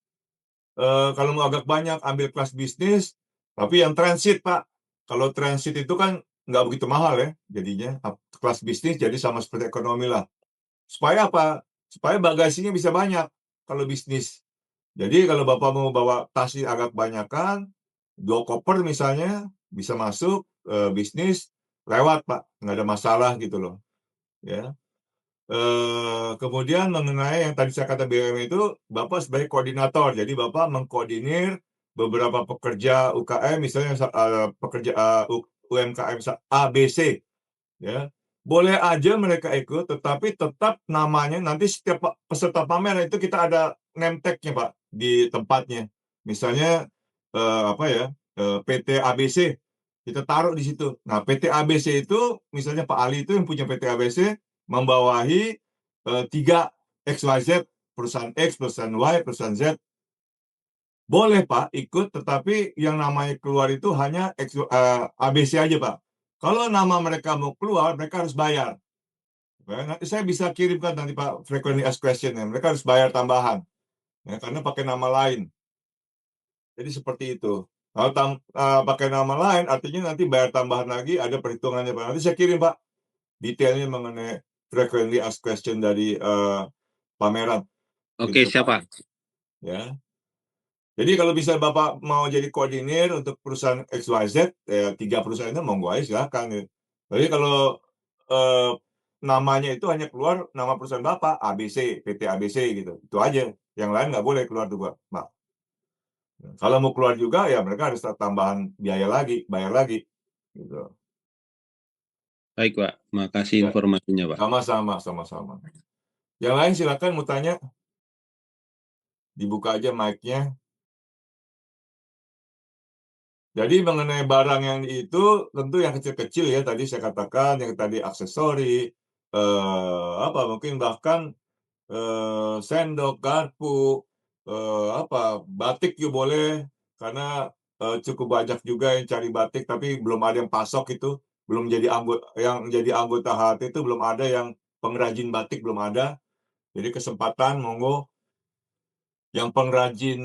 kalau mau agak banyak ambil kelas bisnis, tapi yang transit, Pak. Kalau transit itu kan nggak begitu mahal ya jadinya. Kelas bisnis jadi sama seperti ekonomi lah. Supaya apa? Supaya bagasinya bisa banyak kalau bisnis. Jadi kalau Bapak mau bawa tas agak banyakan, 2 koper misalnya, bisa masuk bisnis lewat, Pak. Nggak ada masalah gitu loh. Ya. Kemudian mengenai yang tadi saya kata BUMN itu, Bapak sebagai koordinator. Jadi Bapak mengkoordinir beberapa pekerja UKM, misalnya pekerja UMKM ABC, ya. Boleh aja mereka ikut, tetapi tetap namanya nanti setiap peserta pameran itu kita ada name tag-nya, Pak, di tempatnya. Misalnya PT ABC, kita taruh di situ. Nah, PT ABC itu, misalnya Pak Ali itu yang punya PT ABC, membawahi 3 XYZ, perusahaan X, perusahaan Y, perusahaan Z. Boleh, Pak, ikut, tetapi yang namanya keluar itu hanya ABC aja, Pak. Kalau nama mereka mau keluar, mereka harus bayar. Ya, nanti saya bisa kirimkan nanti Pak frequently asked question ya. Mereka harus bayar tambahan. Ya, karena pakai nama lain. Jadi seperti itu. Kalau pakai nama lain, artinya nanti bayar tambahan lagi, ada perhitungannya, Pak. Nanti saya kirim, Pak, detailnya mengenai frequently asked question dari pameran. Oke, Gitu, siapa? Ya. Jadi kalau bisa Bapak mau jadi koordinir untuk perusahaan XYZ, 3 perusahaan itu monggo aja silakan. Ya. Jadi kalau namanya itu hanya keluar nama perusahaan Bapak, ABC, PT ABC gitu. Itu aja. Yang lain nggak boleh keluar juga, Pak. Kalau mau keluar juga ya mereka harus tambahan biaya lagi, bayar lagi. Gitu. Baik, Pak. Makasih Ya. informasinya, Pak. Sama-sama. Yang lain silakan mau tanya. Dibuka aja mic-nya. Jadi mengenai barang yang itu tentu yang kecil-kecil ya tadi saya katakan, yang tadi aksesori, mungkin bahkan sendok, garpu, batik juga boleh karena cukup banyak juga yang cari batik tapi belum ada yang pasok itu, belum jadi anggota HT itu belum ada yang pengrajin batik belum ada. Jadi kesempatan monggo yang pengrajin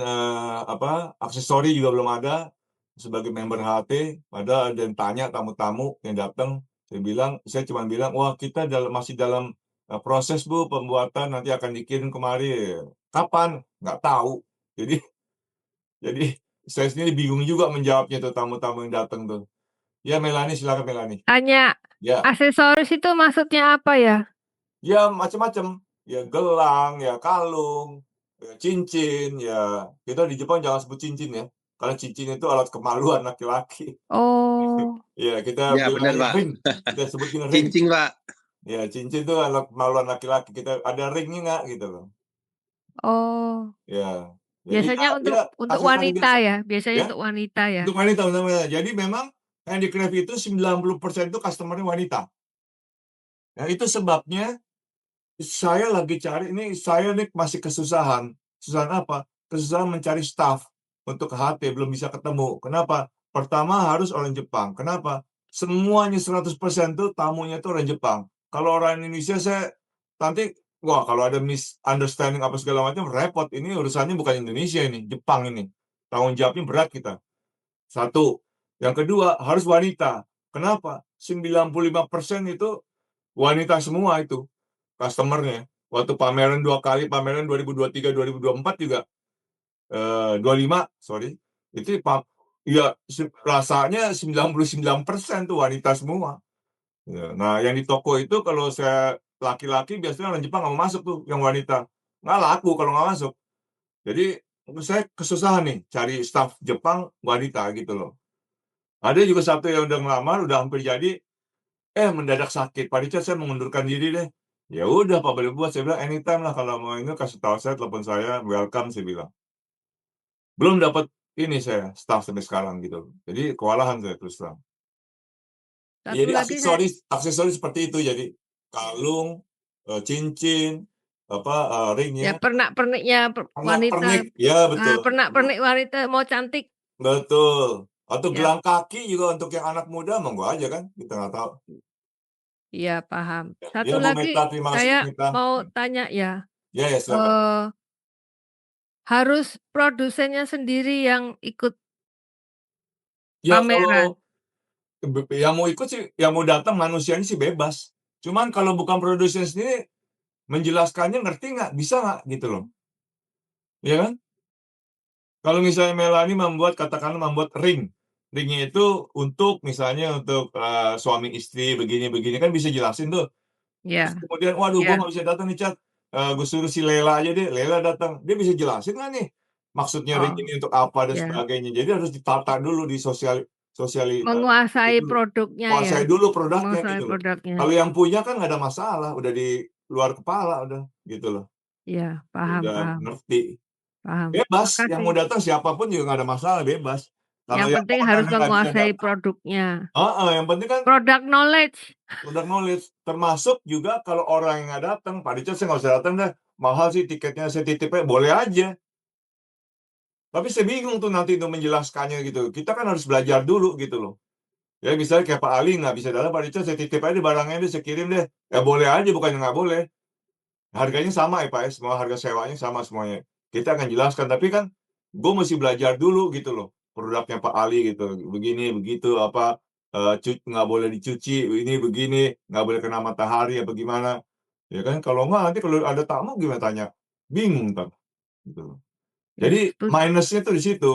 aksesori juga belum ada sebagai member HT. Padahal ada yang tanya tamu-tamu yang datang, saya cuma bilang wah kita masih dalam proses Bu pembuatan, nanti akan dikirim kemari. Kapan? Nggak tahu. Jadi saya sendiri bingung juga menjawabnya tuh tamu-tamu yang datang tuh. Ya Melani, silakan Melani. Tanya, Ya, aksesoris itu maksudnya apa ya? ya macam-macam. ya gelang, ya kalung, ya cincin, ya kita di Jepang jangan sebut cincin ya, karena cincin itu alat kemaluan laki-laki. Oh, Ya kita Ya bilang benar, aja Pak. ring, kita sebutin ring. Cincin, Pak. Ya cincin itu alat kemaluan laki-laki, kita ada ringnya nggak gitu loh. oh. Ya, jadi Biasanya untuk aksesoris wanita biasa. ya, biasanya Ya, untuk wanita ya. untuk wanita. Jadi memang handicraft itu 90% itu customer-nya wanita. Nah itu sebabnya saya lagi cari ini, saya nih masih kesusahan. Kesusahan apa? Kesusahan mencari staff untuk HT, belum bisa ketemu. Kenapa? Pertama harus orang Jepang. Kenapa? Semuanya 100% tuh tamunya tuh orang Jepang. Kalau orang Indonesia saya nanti, wah kalau ada misunderstanding apa segala macam, repot. Ini urusannya bukan Indonesia ini, Jepang ini. Tanggung jawabnya berat kita. Satu. Yang kedua, harus wanita. Kenapa? 95% itu wanita semua itu customer-nya. Waktu pameran 2 kali, pameran 2023, 2024 juga 25, sorry. Itu ya rasanya 99% tuh wanita semua. Ya, nah, yang di toko itu kalau saya laki-laki biasanya orang Jepang nggak mau masuk tuh yang wanita. Nggak laku kalau nggak masuk. Jadi saya kesusahan nih cari staff Jepang wanita gitu loh. Ada juga satu yang udah ngelamar, udah hampir jadi, mendadak sakit. Pak Richard, saya mengundurkan diri deh. Ya udah, Pak boleh buat. Saya bilang anytime lah kalau mau ini kasih tahu saya, telepon saya, welcome saya bilang. Belum dapat ini saya staff sampai sekarang gitu. Jadi kewalahan saya terus terang. Satu Jadi lagi saya, aksesoris seperti itu. Jadi kalung, cincin, ring ya ya, pernak-perniknya wanita, pernak-pernik. Ya betul. pernak-pernik wanita mau cantik. Betul. Atau Ya. gelang kaki juga untuk yang anak muda, monggo aja kan. Kita nggak tahu. Iya, paham. Ya, Satu Bu lagi Meta, terima kasih saya Bu Meta. mau tanya ya, Ya, silakan. harus produsennya sendiri yang ikut Ya pameran? kalau yang mau ikut sih, yang mau datang manusianya sih bebas. Cuman kalau bukan produsen sendiri, menjelaskannya ngerti nggak, bisa nggak gitu loh. Ya kan? Kalau misalnya Melani katakanlah membuat ring. Ringnya itu untuk misalnya untuk suami istri begini-begini kan bisa jelasin tuh. Ya, Terus kemudian, waduh gue ya, nggak bisa datang nih Cat. Gue suruh si Lela aja deh. Lela datang. Dia bisa jelasin nggak nih maksudnya ring oh, ini untuk apa dan ya. sebagainya. Jadi harus ditata dulu di Menguasai itu. produknya ya, Kuasai dulu produknya menguasai gitu loh. produknya. Kalau yang punya kan nggak ada masalah, udah di luar kepala udah gitu loh. Ya, paham, Udah paham, ngerti. paham. Bebas, yang mau Makasih. datang siapapun juga nggak ada masalah, bebas. Kalau Yang yang penting orangnya harus nggak bisa menguasai datang, produknya. yang penting kan Product knowledge. product knowledge. Termasuk juga kalau orang yang nggak datang, Pak Richard saya nggak usah datang deh, mahal sih tiketnya, saya titip aja, boleh aja. Tapi saya bingung tuh nanti untuk menjelaskannya gitu. Kita kan harus belajar dulu gitu loh. Ya misalnya kayak Pak Ali nggak bisa datang, Pak Richard saya titip aja barangnya deh, saya kirim deh. Ya boleh aja, bukannya nggak boleh. Harganya sama ya Pak ya, semua harga sewanya sama semuanya. Kita akan jelaskan, tapi kan gue mesti belajar dulu gitu loh. Produknya Pak Ali gitu, begini, begitu, nggak boleh dicuci, ini begini, nggak boleh kena matahari, apa gimana. Ya kan, kalau nggak nanti kalau ada tamu gimana tanya? Bingung kan. Gitu loh. Ya, Jadi setuju. minusnya tuh di situ.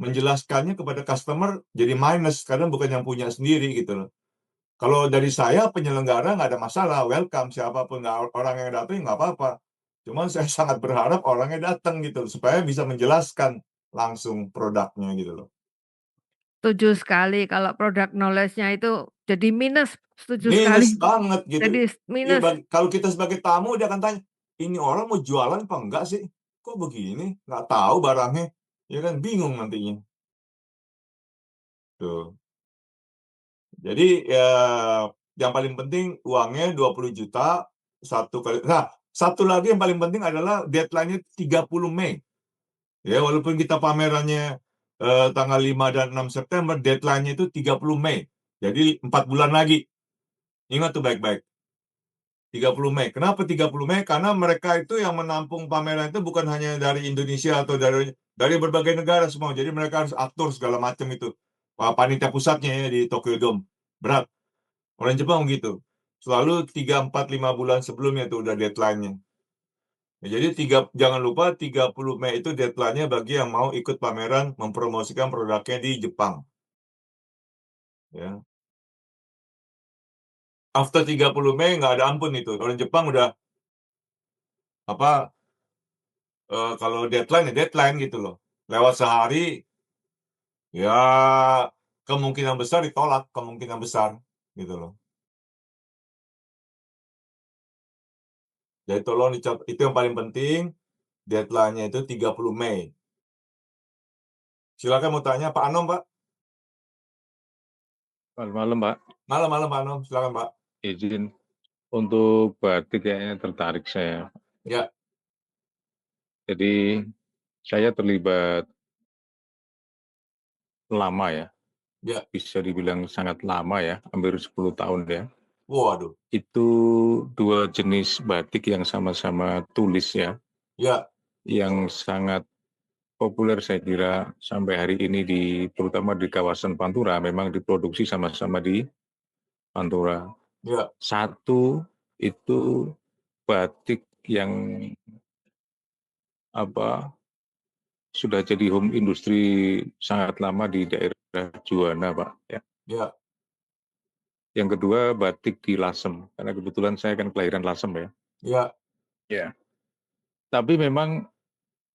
Menjelaskannya kepada customer jadi minus, kadang bukan yang punya sendiri gitu loh. Kalau dari saya penyelenggara nggak ada masalah, welcome siapapun, orang yang datang nggak apa-apa. Cuman saya sangat berharap orangnya datang gitu, supaya bisa menjelaskan langsung produknya gitu loh. Setuju sekali kalau product knowledge-nya itu jadi minus. Setuju Minus sekali. banget gitu. Jadi minus. Kalau kita sebagai tamu dia akan tanya, ini orang mau jualan apa enggak sih? Kok begini? Nggak tahu barangnya. Ya kan bingung nantinya. Tuh. Jadi yang paling penting uangnya 20 juta satu kali. Nah, satu lagi yang paling penting adalah deadline-nya 30 Mei. Ya, walaupun kita pamerannya tanggal 5 dan 6 September, deadline-nya itu 30 Mei. Jadi 4 bulan lagi. Ingat tuh baik-baik. 30 Mei. Kenapa 30 Mei? Karena mereka itu yang menampung pameran itu bukan hanya dari Indonesia atau dari berbagai negara semua. Jadi mereka harus atur segala macam itu. Panitia pusatnya ya di Tokyo Dome. Berat. Orang Jepang begitu. Selalu 3, 4, 5 bulan sebelumnya itu udah deadline-nya. Ya, jadi jangan lupa 30 Mei itu deadline-nya bagi yang mau ikut pameran mempromosikan produknya di Jepang. Ya. After 30 Mei nggak ada ampun itu. Orang Jepang udah apa, kalau deadline ya deadline gitu loh. Lewat sehari, ya kemungkinan besar ditolak, kemungkinan besar, gitu loh. Jadi tolong itu yang paling penting, deadline-nya itu 30 Mei. Silakan mau tanya Pak Anom, Pak. Selamat malam, Pak. Malam Pak Anom, silakan Pak. Izin untuk batik kayaknya tertarik saya. Ya, Jadi saya terlibat lama ya, ya. bisa dibilang sangat lama ya, hampir 10 tahun ya. Waduh. Itu 2 jenis batik yang sama-sama tulis ya, Ya, yang sangat populer saya kira sampai hari ini terutama di kawasan Pantura memang diproduksi sama-sama di Pantura. ya, Satu itu batik yang sudah jadi home industri sangat lama di daerah Juwana, Pak. Ya. ya, Yang kedua batik di Lasem, karena kebetulan saya kan kelahiran Lasem ya. ya, Ya. Tapi memang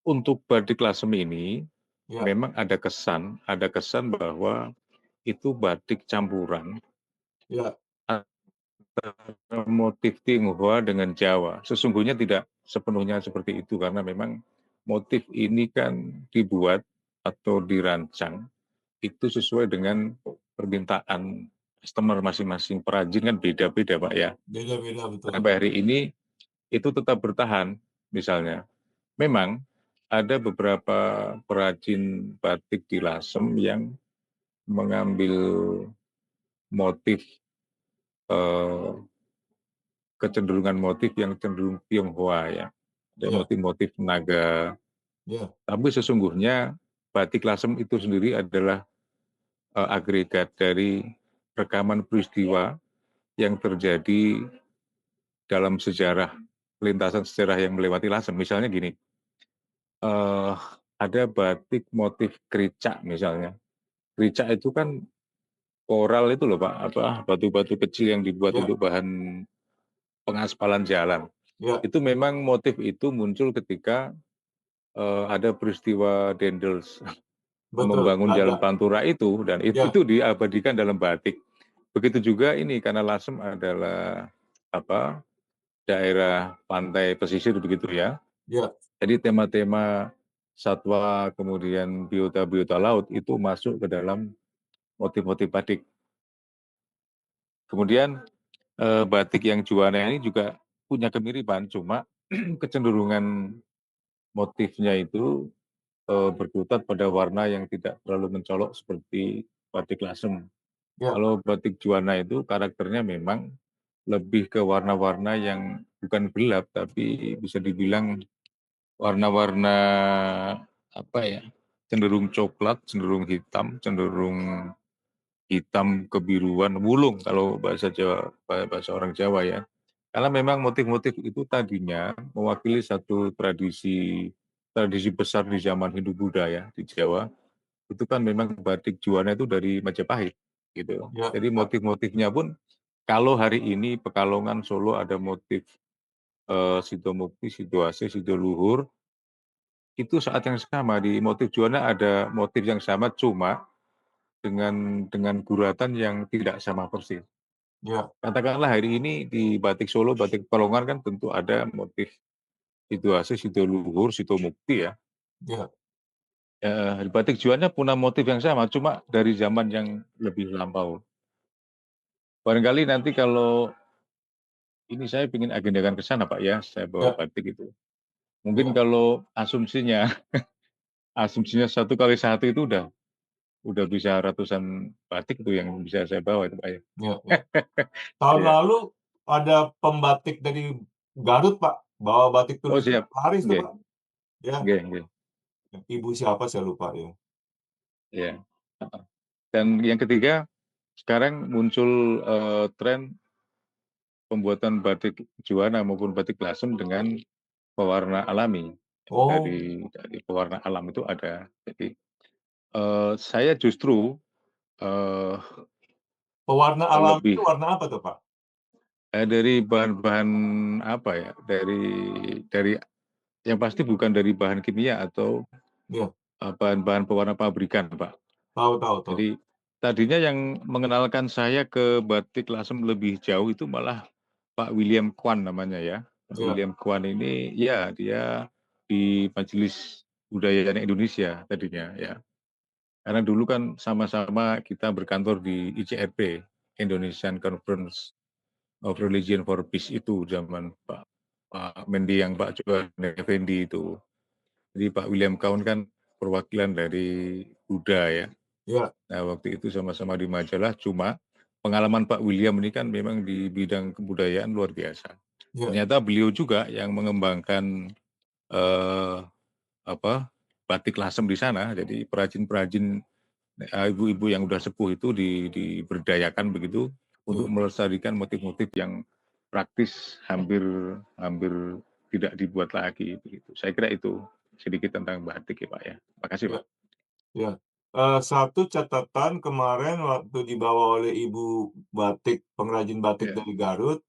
untuk batik Lasem ini ya, memang ada kesan bahwa itu batik campuran ya, antara motif Tionghoa dengan Jawa. Sesungguhnya tidak sepenuhnya seperti itu karena memang motif ini kan dibuat atau dirancang itu sesuai dengan permintaan customer masing-masing perajin kan beda-beda Pak ya. beda-beda betul. Sampai hari ini itu tetap bertahan misalnya. Memang ada beberapa perajin batik di Lasem yang mengambil motif kecenderungan motif yang cenderung Tionghoa ya. Ada Ya, motif-motif naga. ya, Tapi sesungguhnya batik Lasem itu sendiri adalah agregat dari rekaman peristiwa yang terjadi dalam sejarah, lintasan sejarah yang melewati Lasem. Misalnya gini, ada batik motif kericak misalnya. Kericak itu kan koral itu loh Pak, batu-batu kecil yang dibuat ya, untuk bahan pengaspalan jalan. ya, Itu memang motif itu muncul ketika ada peristiwa Dendels betul. membangun jalan Ada. Pantura itu, dan Ya, itu diabadikan dalam batik. Begitu juga ini karena Lasem adalah daerah pantai pesisir begitu ya. ya, Jadi tema-tema satwa kemudian biota-biota laut itu masuk ke dalam motif-motif batik. Kemudian batik yang Juwana ini juga punya kemiripan, cuma kecenderungan motifnya itu berkutat pada warna yang tidak terlalu mencolok seperti batik Lasem. ya, Kalau batik Juwana itu karakternya memang lebih ke warna-warna yang bukan gelap, tapi bisa dibilang warna-warna cenderung coklat, cenderung hitam kebiruan, wulung kalau bahasa Jawa, bahasa orang Jawa ya. Karena memang motif-motif itu tadinya mewakili satu tradisi besar di zaman Hindu-Buddha ya di Jawa. Itu kan memang batik Juwana itu dari Majapahit gitu. ya, Jadi motif-motifnya pun kalau hari ini Pekalongan Solo ada motif Sidomukti, Sidoase, Sidoluhur, itu saat yang sama di motif Juwana ada motif yang sama cuma dengan guratan yang tidak sama persis. ya, Katakanlah hari ini di batik Solo, batik Pekalongan kan tentu ada motif Sidoase, Sidoluhur, Sidomukti ya. ya, Di batik Juwana punya motif yang sama, cuma dari zaman yang lebih lampau. Barangkali nanti kalau ini saya ingin agendakan ke sana Pak ya, saya bawa ya, batik itu. Mungkin ya, kalau asumsinya 1 kali 1 itu udah bisa ratusan batik itu yang bisa saya bawa itu Pak ya. ya, ya. Tahun Iya. lalu ada pembatik dari Garut Pak, bawa batik Oh tulis siap. laris tuh Nggih, Pak. Ya, nggih. ibu siapa saya lupa ya. Iya. Heeh. Dan yang ketiga, sekarang muncul tren pembuatan batik Juwana maupun batik Lasem dengan pewarna alami. Oh, Dari pewarna alam itu ada. Jadi saya justru pewarna alam itu lebih warna apa tuh Pak? Dari bahan-bahan apa ya, dari yang pasti bukan dari bahan kimia atau Iya, bahan-bahan pewarna pabrikan, Pak. tahu. Jadi tadinya yang mengenalkan saya ke batik lasem lebih jauh itu malah Pak William Kwan namanya ya. Pak Iya, William Kwan ini ya dia di Majelis Budaya Indonesia tadinya ya. Karena dulu kan sama-sama kita berkantor di ICRP, Indonesian Conference of Religion for Peace itu zaman Pak Mendy yang Pak Johan Effendi itu. Jadi Pak William Kwan kan perwakilan dari Buddha ya. iya, Nah waktu itu sama-sama di majalah, cuma pengalaman Pak William ini kan memang di bidang kebudayaan luar biasa. iya, Ternyata beliau juga yang mengembangkan eh, batik lasem di sana. Jadi perajin-perajin ibu-ibu yang udah sepuh itu diberdayakan begitu untuk iya, melestarikan motif-motif yang praktis hampir tidak dibuat lagi begitu. Saya kira itu sedikit tentang batik ya Pak ya. Makasih iya, Pak. iya. Satu catatan kemarin waktu dibawa oleh ibu batik, pengrajin batik Ya. dari Garut,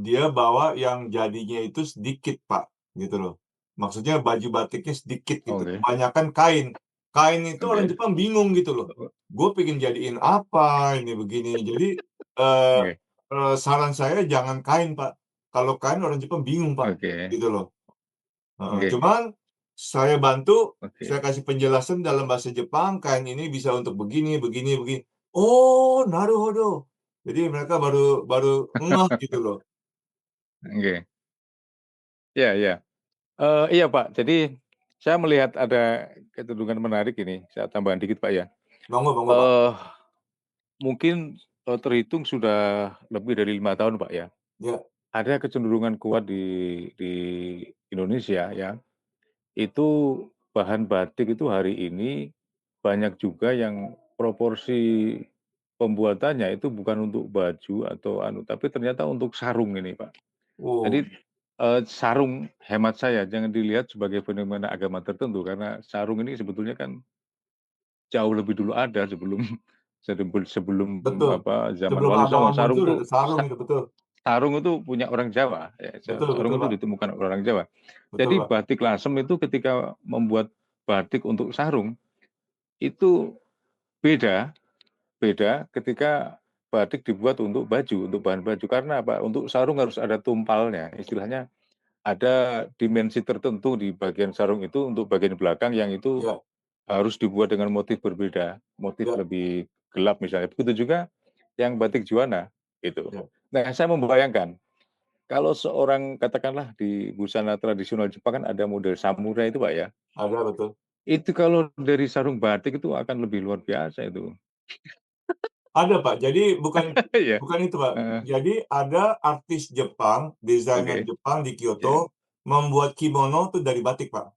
dia bawa yang jadinya itu sedikit, Pak, gitu loh. Maksudnya baju batiknya sedikit gitu, Oke. kebanyakan kain. Kain itu orang Oke. Jepang bingung gitu loh. Gue pengen jadiin apa ini begini. Jadi Oke. saran saya jangan kain, Pak. Kalau kain orang Jepang bingung, Pak, Oke. gitu loh. Oke. Cuman saya bantu, saya Oke. kasih penjelasan dalam bahasa Jepang, kain ini bisa untuk begini. Oh, naruhodo. Jadi mereka baru ngeh gitu loh. Oke. Ya, ya. Iya Pak, jadi saya melihat ada kecenderungan menarik ini, saya tambahan dikit Pak ya. Monggo, Pak. Mungkin terhitung sudah lebih dari 5 tahun Pak ya. Ya, Ada kecenderungan kuat di Indonesia ya, itu bahan batik itu hari ini banyak juga yang proporsi pembuatannya itu bukan untuk baju atau tapi ternyata untuk sarung ini Pak. oh, Jadi sarung hemat saya jangan dilihat sebagai fenomena agama tertentu karena sarung ini sebetulnya kan jauh lebih dulu ada sebelum sebelum betul. zaman Sebelum Wali Songo. abangan muncul ada sarung itu, betul. Sarung itu punya orang Jawa ya, Betul, sarung itu Pak. ditemukan oleh orang Jawa. Betul, Jadi Pak. batik lasem itu ketika membuat batik untuk sarung itu beda ketika batik dibuat untuk baju, untuk bahan baju. Karena apa? Untuk sarung harus ada tumpalnya, istilahnya ada dimensi tertentu di bagian sarung itu untuk bagian belakang yang itu Ya, harus dibuat dengan motif berbeda, motif ya, lebih gelap misalnya. Begitu juga yang batik juana gitu. ya. Nah, saya membayangkan kalau seorang katakanlah di busana tradisional Jepang kan ada model samurai itu Pak ya. Ada, betul. Itu kalau dari sarung batik itu akan lebih luar biasa itu. Ada, Pak. Jadi bukan Iya. itu, Pak. Jadi ada artis Jepang, desainer Oke. Jepang di Ya. Kyoto membuat kimono tuh dari batik, Pak.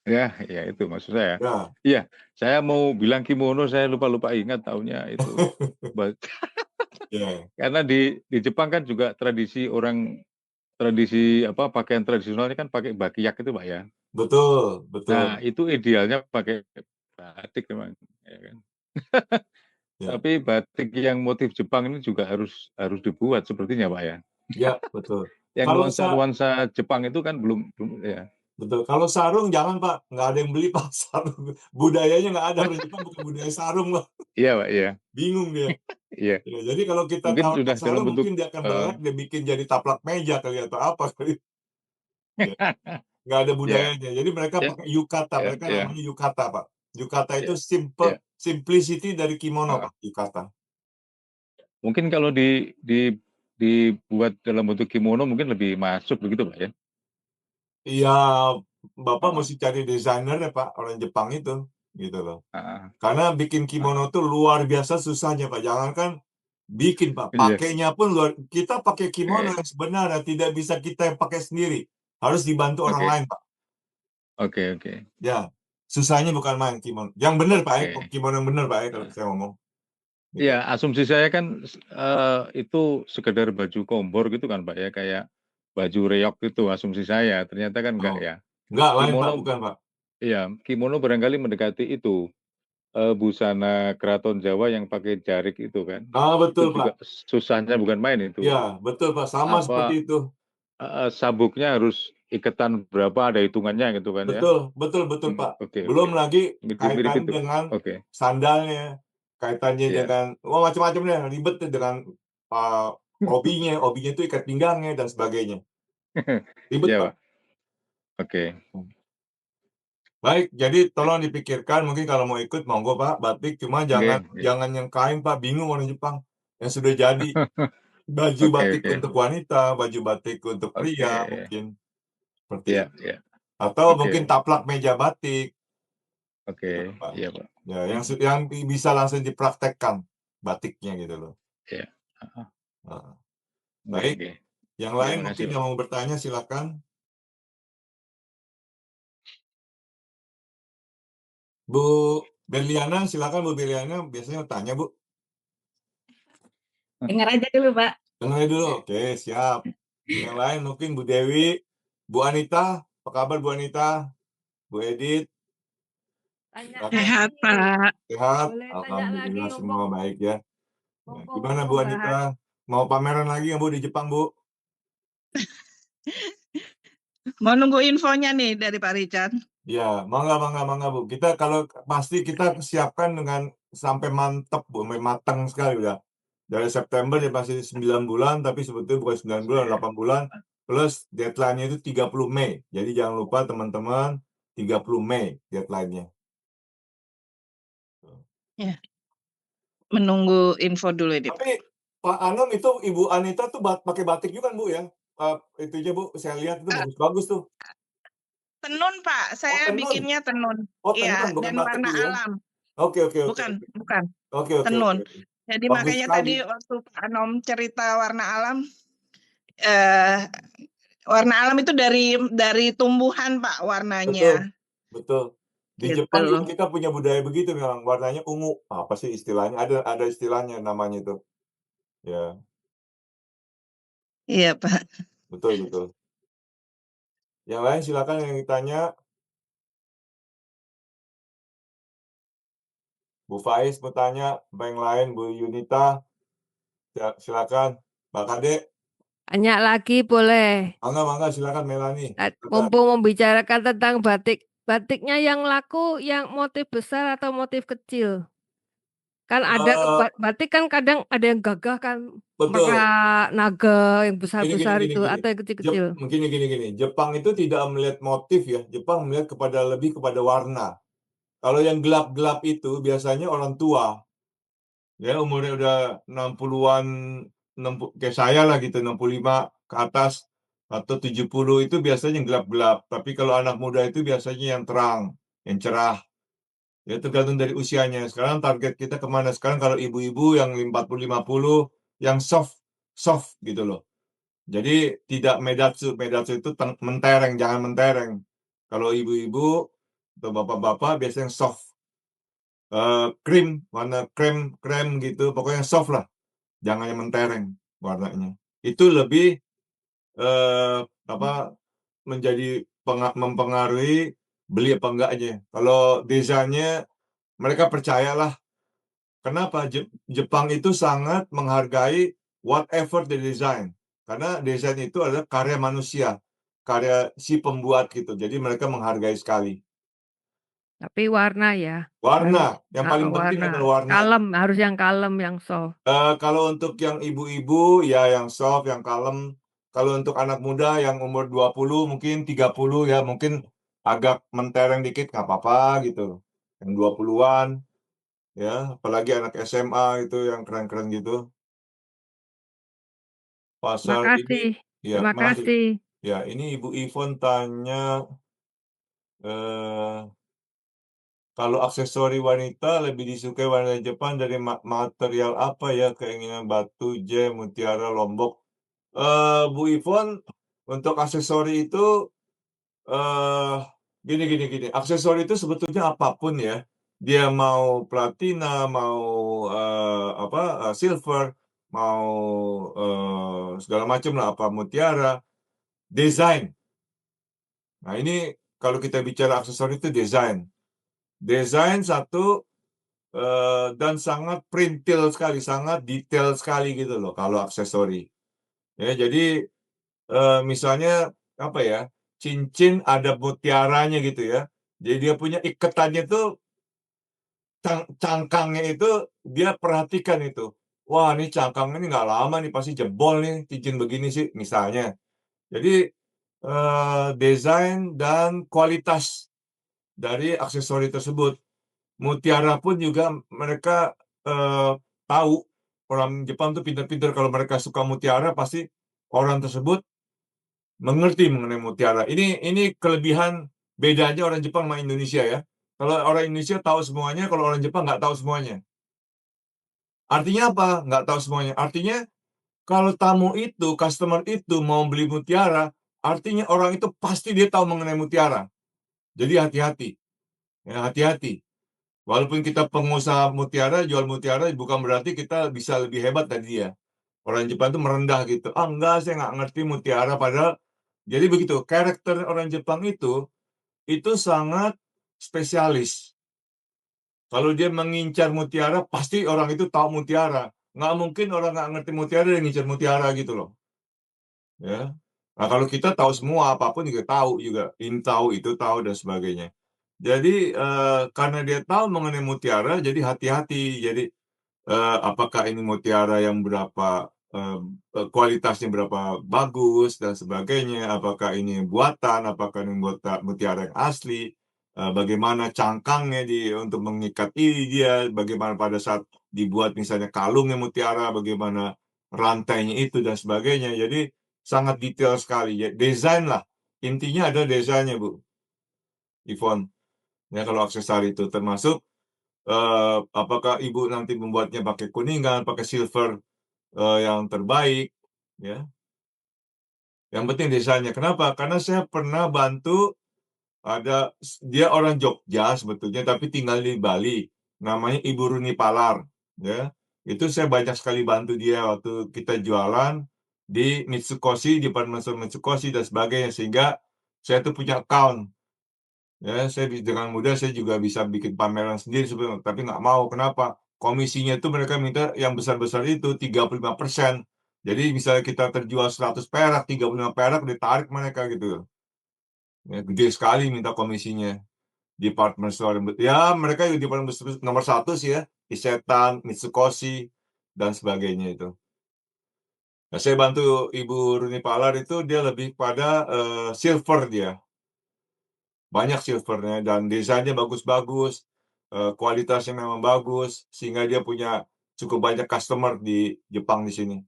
Ya, ya itu maksud saya. Ya. Iya, saya mau bilang kimono saya lupa ingat tahunnya itu. Ya, Karena di Jepang kan juga tradisi pakaian tradisionalnya kan pakai bakiak itu Pak ya. betul, Nah, betul. itu idealnya pakai batik memang, ya kan. Ya, Tapi batik yang motif Jepang ini juga harus dibuat sepertinya Pak ya. ya, betul. Yang Kalau nuansa Jepang itu kan belum ya. betul. Kalau sarung jangan, Pak. Nggak ada yang beli, Pak, sarung. Budayanya nggak ada. Orang Jepang bukan budaya sarung, Pak. Iya Pak, iya. Bingung dia. Iya. Ya, jadi kalau kita Mungkin tawarkan sudah dalam sarung, bentuk mungkin dia akan melek, dia bikin jadi taplak meja kali atau apa kali. Ya, nggak ada ya, budayanya. Jadi mereka ya, pakai yukata. ya, Mereka ya, namanya yukata, Pak. Yukata itu ya, ya. simplicity dari kimono, Heeh. Pak. Yukata. Mungkin kalau dibuat dalam bentuk kimono mungkin lebih masuk begitu Pak ya. Iya, Bapak Heeh. mesti cari desainernya, Pak, orang Jepang itu, gitu loh. Heeh. Karena bikin kimono tuh luar biasa susahnya, Pak. Jangankan bikin, Pak, Iya. pakainya pun kita pakai kimono yang sebenarnya tidak bisa kita yang pakai sendiri. Harus dibantu orang Oke. lain, Pak. Oke. Ya, susahnya bukan main kimono. Yang benar, Pak, Oke. kimono yang benar, Pak, kalau saya ngomong. Gitu. Iya, asumsi saya kan itu sekedar baju kompor gitu kan Pak ya, kayak baju reog itu asumsi saya. Ternyata kan enggak Oh, ya. enggak, lain, Pak, Kimono bukan, Pak. iya, kimono barangkali mendekati itu. busana keraton Jawa yang pakai jarik itu kan. Ah, betul, Itu juga Pak. susahnya bukan main itu. Ya, betul, Pak. Sama seperti Apa itu. sabuknya harus iketan berapa, ada hitungannya gitu kan ya. Betul, Pak. Oke, Belum oke. lagi Mirip-mirip kaitan itu. dengan Oke. sandalnya, kaitannya Iya. dengan macam-macam deh, ribet tuh dengan obinya itu ikat pinggangnya dan sebagainya. Ribet, Iya, Pak. Pak. Oke. Baik, jadi tolong dipikirkan mungkin kalau mau ikut monggo Pak, batik cuma jangan Oke. yang kain Pak, bingung orang Jepang yang sudah jadi. Baju Oke, batik oke. untuk wanita, baju batik untuk pria Oke. mungkin seperti Iya, itu. iya. Atau Oke. mungkin taplak meja batik. Oke. Gitu, Pak. Iya, Pak. Ya, yang bisa langsung dipraktekkan batiknya gitu loh. Iya. Heeh. Nah, Oke, baik, oke. yang Ya, lain makasih, mungkin Pak. yang mau bertanya silakan. Bu Berliana, silakan Bu Berliana, biasanya tanya Bu. Dengar aja dulu, Pak. Dengar dulu, oke siap. Yang lain mungkin Bu Dewi, Bu Anita, apa kabar Bu Anita? Bu Edith, Tanya Sehat, lagi. Pak. sehat? Boleh tanya lagi Alhamdulillah semua mumpung baik ya. mumpung Gimana Bu membahas. Anita? Mau pameran lagi ya Bu di Jepang Bu? Mau nunggu infonya nih dari Pak Richard. Ya, mangga Bu. Kita kalau pasti kita siapkan dengan sampai mantep Bu, sampai matang sekali udah. Dari September ya masih 9 bulan, tapi sebetulnya bukan 9 bulan, 8 bulan. Plus deadline-nya itu 30 Mei. Jadi jangan lupa teman-teman, 30 Mei deadline-nya. Ya. Menunggu info dulu ini. Tapi Pak Anom itu Ibu Anita tuh pakai batik juga Bu ya? Itunya Bu, saya lihat itu bagus-bagus tuh. Tenun Pak, saya tenun. bikinnya tenun. Oh, Iya, tenun, bukan dan batik warna Bu ya? alam. Oke. Bukan. Oke. Tenun. Jadi Bagus makanya sekali. tadi waktu Pak Anom cerita warna alam, warna alam itu dari tumbuhan Pak warnanya. Betul. Di Gitu. Jepang juga kita punya budaya begitu memang, warnanya ungu. Apa sih istilahnya? Ada istilahnya namanya itu. Ya, Iya Pak. betul. Yang lain silakan yang ditanya. Bu Faiz mau tanya, apa yang lain Bu Yunita? Silakan. Mbak Kade, Tanya lagi boleh. mangga silakan Melani. Mumpung membicarakan tentang batik. Batiknya yang laku yang motif besar atau motif kecil? Kan ada batik kan kadang ada yang gagah kan, Betul. merak, naga yang besar-besar Gini. itu atau yang kecil-kecil. Gini. Jepang itu tidak melihat motif ya. Jepang melihat lebih kepada warna. Kalau yang gelap-gelap itu biasanya orang tua. Ya, umurnya udah 60-an, kayak saya lah gitu, 65 ke atas atau 70 itu biasanya yang gelap-gelap. Tapi kalau anak muda itu biasanya yang terang, yang cerah. Ya tergantung dari usianya. Sekarang target kita kemana? Sekarang kalau ibu-ibu yang 40-50 yang soft gitu loh. Jadi tidak medatsu itu mentereng, jangan mentereng. Kalau ibu-ibu atau bapak-bapak biasanya yang soft. Krim, warna krem gitu, pokoknya soft lah. Jangan yang mentereng warnanya. Itu lebih menjadi mempengaruhi beli apa enggaknya. Kalau desainnya mereka percayalah. Kenapa? Jepang itu sangat menghargai whatever the design. Karena desain itu adalah karya manusia, karya si pembuat gitu. Jadi mereka menghargai sekali. Tapi warna ya. Warna, yang paling penting warna. adalah warna. Kalem, harus yang kalem, yang soft. Kalau untuk yang ibu-ibu ya yang soft, yang kalem. Kalau untuk anak muda yang umur 20 mungkin 30 ya mungkin agak mentereng dikit nggak apa-apa gitu. Yang 20-an ya, apalagi anak SMA itu yang keren-keren gitu. Pasal Makasih. ini ya, Terima kasih. Ya, ini Ibu Ivon tanya kalau aksesori wanita lebih disukai wanita Jepang dari material apa ya? Keinginan batu, gem, mutiara, lombok. Bu Ivon, untuk aksesori itu gini. Aksesori itu sebetulnya apapun ya. Dia mau platina, mau silver, mau segala macam lah, apa mutiara, desain. Nah ini kalau kita bicara aksesori itu desain. Desain satu, dan sangat printil sekali, sangat detail sekali gitu loh kalau aksesori. Ya, jadi misalnya apa ya, cincin ada mutiaranya gitu ya. Jadi dia punya iketannya tuh cangkangnya itu dia perhatikan itu. Wah, ini cangkang ini nggak lama nih pasti jebol nih cincin begini sih misalnya. Jadi desain dan kualitas dari aksesori tersebut. Mutiara pun juga mereka tahu, orang Jepang tuh pintar-pintar kalau mereka suka mutiara pasti orang tersebut mengerti mengenai mutiara. Ini kelebihan bedanya orang Jepang sama Indonesia ya. Kalau orang Indonesia tahu semuanya, kalau orang Jepang nggak tahu semuanya. Artinya apa? Nggak tahu semuanya. Artinya kalau tamu itu, customer itu mau beli mutiara, artinya orang itu pasti dia tahu mengenai mutiara. Jadi hati-hati. Ya, hati-hati. Walaupun kita pengusaha mutiara, jual mutiara, bukan berarti kita bisa lebih hebat dari dia. Orang Jepang itu merendah gitu. Ah, enggak, saya nggak ngerti mutiara. Padahal, jadi begitu. Karakter orang Jepang itu sangat spesialis. Kalau dia mengincar mutiara, pasti orang itu tahu mutiara. Nggak mungkin orang nggak ngerti mutiara dan ngincar mutiara gitu loh. Ya. Nah, kalau kita tahu semua, apapun juga tahu juga. Ini tahu, itu tahu, dan sebagainya. Jadi, karena dia tahu mengenai mutiara, jadi hati-hati. Jadi, apakah ini mutiara yang berapa, kualitasnya berapa bagus, dan sebagainya. Apakah ini buatan, apakah ini mutiara yang asli. Bagaimana cangkangnya untuk mengikat ini dia, bagaimana pada saat dibuat misalnya kalungnya mutiara, bagaimana rantainya itu, dan sebagainya. Jadi, sangat detail sekali. Ya, desain lah. Intinya ada desainnya, Bu Yvonne. Ya, kalau aksesori itu termasuk apakah Ibu nanti membuatnya pakai kuningan, pakai silver yang terbaik, ya. Yang penting desainnya. Kenapa? Karena saya pernah bantu dia orang Jogja sebetulnya, tapi tinggal di Bali. Namanya Ibu Runi Palar, ya. Itu saya banyak sekali bantu dia waktu kita jualan di Mitsukoshi, di departemen store Mitsukoshi dan sebagainya, sehingga saya tuh punya account. Ya, saya dengan mudah saya juga bisa bikin pameran sendiri sebenarnya, tapi nggak mau. Kenapa? Komisinya itu mereka minta yang besar-besar itu 35%. Jadi misalnya kita terjual 100 perak, 35 perak ditarik mereka gitu. Ya, gede sekali minta komisinya. Department store. Ya, mereka di department store nomor 1 sih ya. Isetan, Mitsukoshi, dan sebagainya itu. Nah, saya bantu Ibu Runi Palar itu dia lebih pada silver dia. Banyak silvernya dan desainnya bagus-bagus, kualitasnya memang bagus, sehingga dia punya cukup banyak customer di Jepang di sini,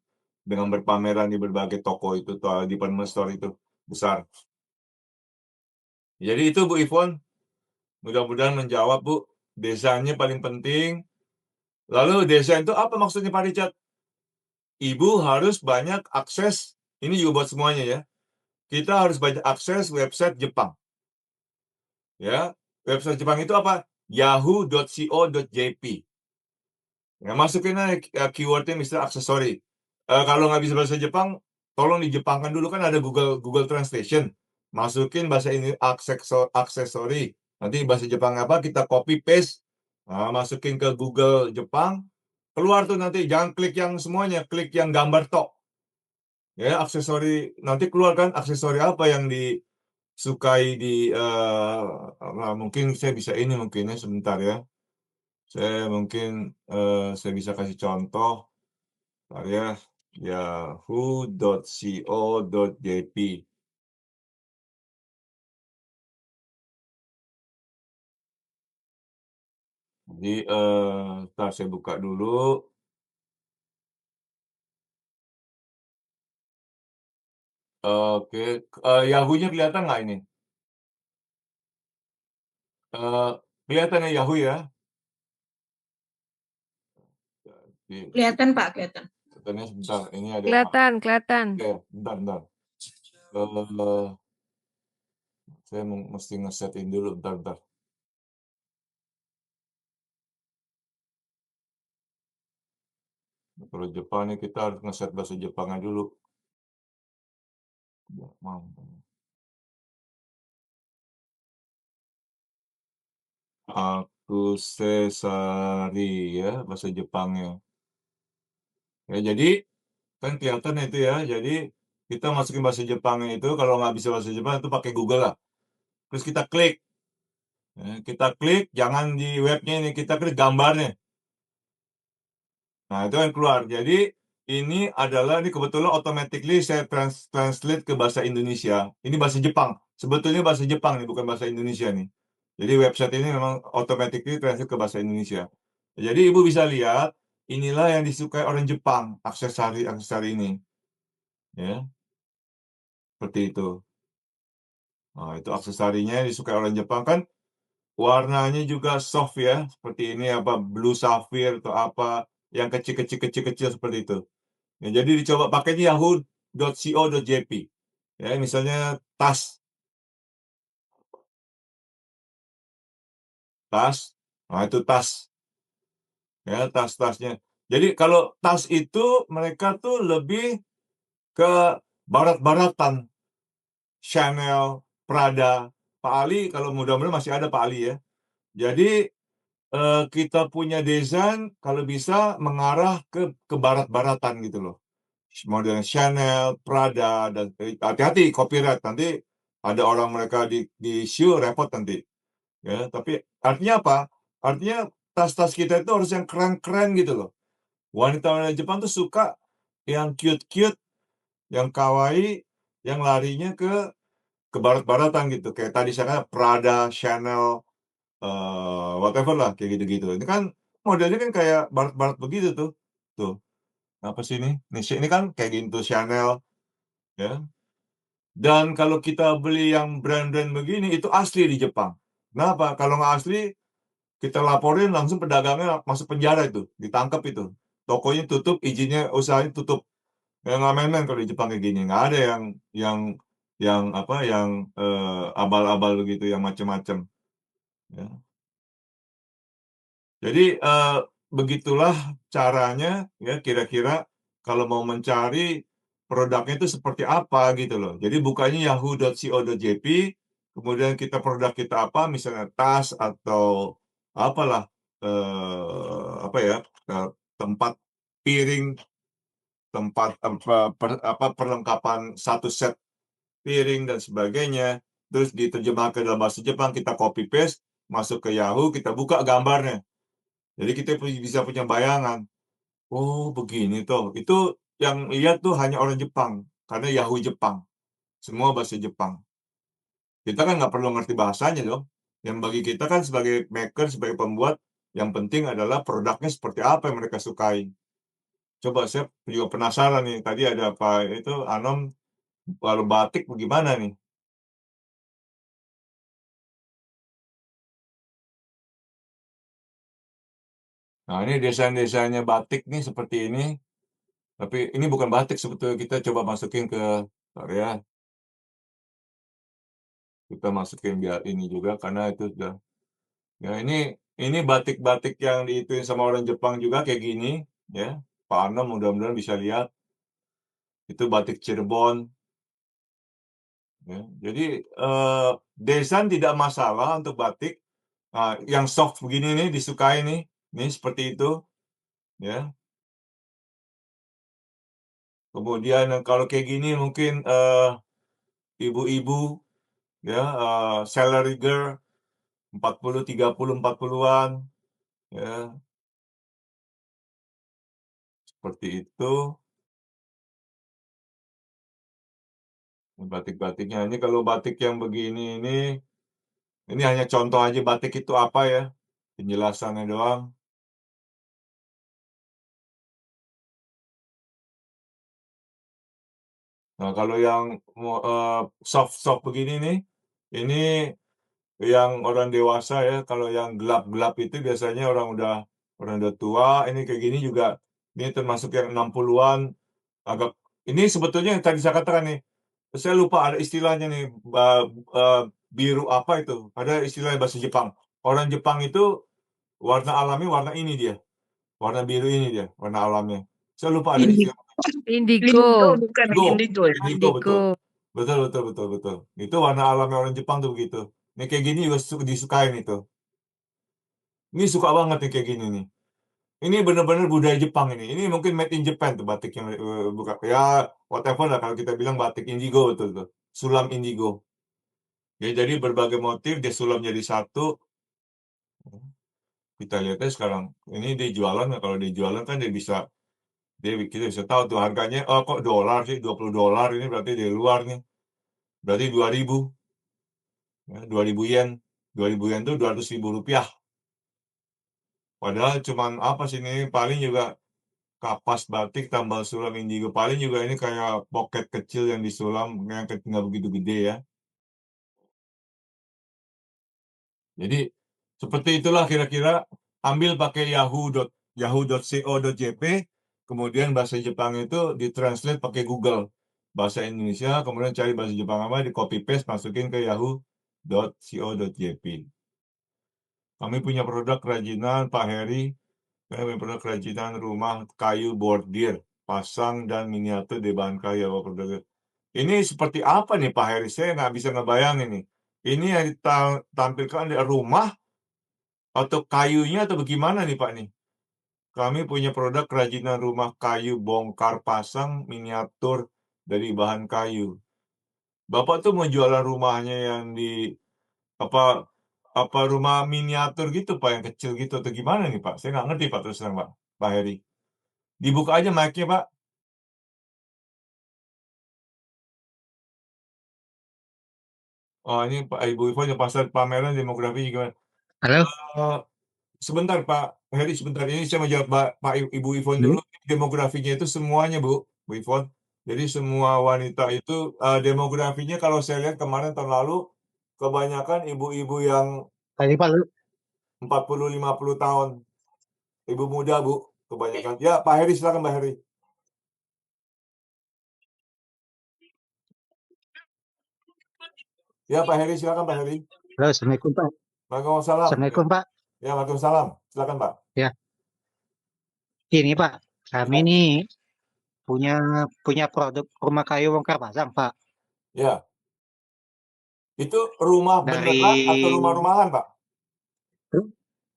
dengan berpameran di berbagai toko itu, department store itu, besar. Jadi itu Bu Yvonne, mudah-mudahan menjawab Bu, desainnya paling penting. Lalu desain itu apa maksudnya Pak Richard? Ibu harus banyak akses, ini juga buat semuanya ya, kita harus banyak akses website Jepang. Ya, website Jepang itu apa? yahoo.co.jp. Ya, masukin aja keywordnya misalnya aksesori. Kalau nggak bisa bahasa Jepang, tolong dijepangkan dulu, kan ada Google Translation. Masukin bahasa ini aksesori. Nanti bahasa Jepang apa, kita copy paste. Nah, masukin ke Google Jepang. Keluar tuh nanti, jangan klik yang semuanya, klik yang gambar tok. Ya, aksesori, nanti keluar kan aksesori apa yang disukai mungkin saya bisa ini mungkin ya, sebentar ya. Saya mungkin saya bisa kasih contoh. Ya, yahoo.co.jp. Jadi, ntar saya buka dulu. Oke, Yahoo-nya kelihatan nggak ini? Kelihatan ya Yahoo ya? Kelihatan Pak, kelihatan. Kelihatannya sebentar, ini ada. Kelihatan. Oke, bentar. Saya mesti nge-setin dulu, bentar. Kalau Jepang nih kita harus nge-set bahasa Jepangnya dulu. Ya, Kusesari ya, bahasa Jepangnya. Ya, jadi kan kelihatan itu ya. Jadi kita masukin bahasa Jepangnya itu, kalau nggak bisa bahasa Jepang itu pakai Google lah. Terus kita klik. Ya, kita klik, jangan di webnya ini, kita klik gambarnya. Nah, itu yang keluar. Jadi ini kebetulan automatically saya translate ke bahasa Indonesia. Ini bahasa Jepang. Sebetulnya bahasa Jepang nih, bukan bahasa Indonesia nih. Jadi website ini memang automatically translate ke bahasa Indonesia. Jadi Ibu bisa lihat, inilah yang disukai orang Jepang, aksesori ini. Ya, seperti itu. Nah, itu aksesorinya yang disukai orang Jepang kan, warnanya juga soft ya, seperti ini blue sapphire atau apa, yang kecil-kecil seperti itu. Ya, jadi dicoba pakai di yahoo.co.jp. Ya, misalnya tas. Nah itu tas. Ya, tas-tasnya. Jadi kalau tas itu mereka tuh lebih ke barat-baratan. Chanel, Prada, Pak Ali kalau mudah-mudahan masih ada Pak Ali ya. Jadi kita punya desain kalau bisa mengarah ke barat-baratan gitu loh. Model Chanel, Prada, dan hati-hati copyright, nanti ada orang mereka di sue repot nanti. Ya, tapi artinya apa? Artinya tas-tas kita itu harus yang keren-keren gitu loh. Wanita-wanita Jepang tuh suka yang cute-cute, yang kawaii, yang larinya ke barat-baratan gitu. Kayak tadi saya kata Prada, Chanel, whatever lah kayak gitu-gitu. Ini kan modelnya kan kayak barat-barat begitu tuh. Tuh. Apa sih ini? Ini kan kayak gitu Chanel ya. Dan kalau kita beli yang brand-brand begini itu asli di Jepang. Kenapa? Kalau nggak asli kita laporin langsung pedagangnya masuk penjara itu, ditangkap itu. Tokonya tutup, izinnya usahanya tutup. Ya nggak main-main kalau di Jepang kayak gini. Nggak ada yang abal-abal begitu, yang macam-macam. Ya. Jadi begitulah caranya ya kira-kira kalau mau mencari produknya itu seperti apa gitu loh. Jadi bukanya yahoo.co.jp, kemudian produk kita apa, misalnya tas atau apalah tempat piring, tempat perlengkapan satu set piring dan sebagainya, terus diterjemahkan dalam bahasa Jepang, kita copy paste, masuk ke Yahoo, kita buka gambarnya. Jadi kita bisa punya bayangan. Oh, begini toh. Itu yang lihat tuh hanya orang Jepang, karena Yahoo Jepang. Semua bahasa Jepang. Kita kan nggak perlu ngerti bahasanya dong. Yang bagi kita kan sebagai maker, sebagai pembuat, yang penting adalah produknya seperti apa yang mereka sukai. Coba saya juga penasaran nih, tadi ada apa itu Anom, kalau batik bagaimana nih? Nah, ini desain-desainnya batik nih seperti ini. Tapi ini bukan batik sebetulnya, kita coba masukin ke area. Kita masukin biar ini juga karena itu sudah. Ya, ini batik-batik yang diituin sama orang Jepang juga kayak gini, ya. Pak Anom mudah-mudahan bisa lihat. Itu batik Cirebon. Ya. Jadi desain tidak masalah untuk batik. Nah, yang soft begini nih disukai nih. Nih seperti itu, ya. Kemudian kalau kayak gini mungkin ibu-ibu ya, salary girl 40, 30, 40-an ya. Seperti itu. Batik-batiknya ini kalau batik yang begini ini hanya contoh aja batik itu apa ya. Penjelasannya doang. Nah, kalau yang soft-soft begini nih, ini yang orang dewasa ya. Kalau yang gelap-gelap itu biasanya orang udah tua. Ini kayak gini juga. Ini termasuk yang 60-an. Agak ini sebetulnya yang tadi saya katakan nih. Saya lupa ada istilahnya nih, biru apa itu? Ada istilahnya bahasa Jepang. Orang Jepang itu warna alami warna ini dia. Warna biru ini dia, warna alamnya. Saya lupa ada istilah. Indigo. Bukan indigo ya. Indigo, betul. Itu warna alamnya orang Jepang tuh begitu. Ini kayak gini juga disukain itu. Ini suka banget nih kayak gini nih. Ini bener-bener budaya Jepang ini. Ini mungkin made in Japan tuh batik yang buka ya whatever lah kalau kita bilang batik indigo betul tuh. Sulam indigo. Ya, jadi berbagai motif dia sulam jadi satu. Kita lihatnya sekarang. Ini dia jualan, kalau dia jualan kan kita bisa tahu tuh harganya, oh kok dolar sih, $20 ini berarti dari luar nih. Berarti 2.000. Ya, 2.000 yen. 2.000 yen itu 200.000 rupiah. Padahal cuman apa sih ini paling juga kapas batik tambal sulam indigo. Paling juga ini kayak pocket kecil yang disulam yang nggak begitu gede ya. Jadi seperti itulah kira-kira, ambil pakai yahoo.co.jp, kemudian bahasa Jepang itu ditranslate pakai Google. Bahasa Indonesia, kemudian cari bahasa Jepang apa, di copy paste, masukin ke yahoo.co.jp. Kami punya produk kerajinan Pak Heri, kami punya produk kerajinan rumah kayu bordir, pasang dan miniatur di bahan kayu. Produk ini seperti apa nih Pak Heri? Saya nggak bisa ngebayangin nih. Ini yang ditampilkan di rumah atau kayunya atau bagaimana nih Pak nih? Kami punya produk kerajinan rumah kayu bongkar pasang miniatur dari bahan kayu. Bapak tuh mau jualan rumahnya yang di apa rumah miniatur gitu Pak, yang kecil gitu atau gimana nih Pak? Saya nggak ngerti Pak, terus terang Pak Heri. Dibuka aja mic-nya Pak. Oh ini Pak Ibu Ivon yang pasar pameran demografi gimana? Halo, Sebentar Pak Heri, sebentar. Ini saya mau jawab Pak Ibu Ivon dulu. Demografinya itu semuanya Bu Ivon. Jadi semua wanita itu demografinya kalau saya lihat kemarin tahun lalu kebanyakan ibu-ibu yang tadi Pak lu 40-50 tahun. Ibu muda Bu, kebanyakan. Ya Pak Heri, silakan Pak Heri. Ya Pak Heri, silakan Pak Heri. halo, Assalamualaikum Pak. Waalaikumsalam. Assalamualaikum Pak. Ya, waalaikumsalam. Silakan Pak. Ya, ini Pak, kami nih punya produk rumah kayu bongkar pasang Pak. Ya. Itu rumah Dari beneran atau rumah-rumahan Pak?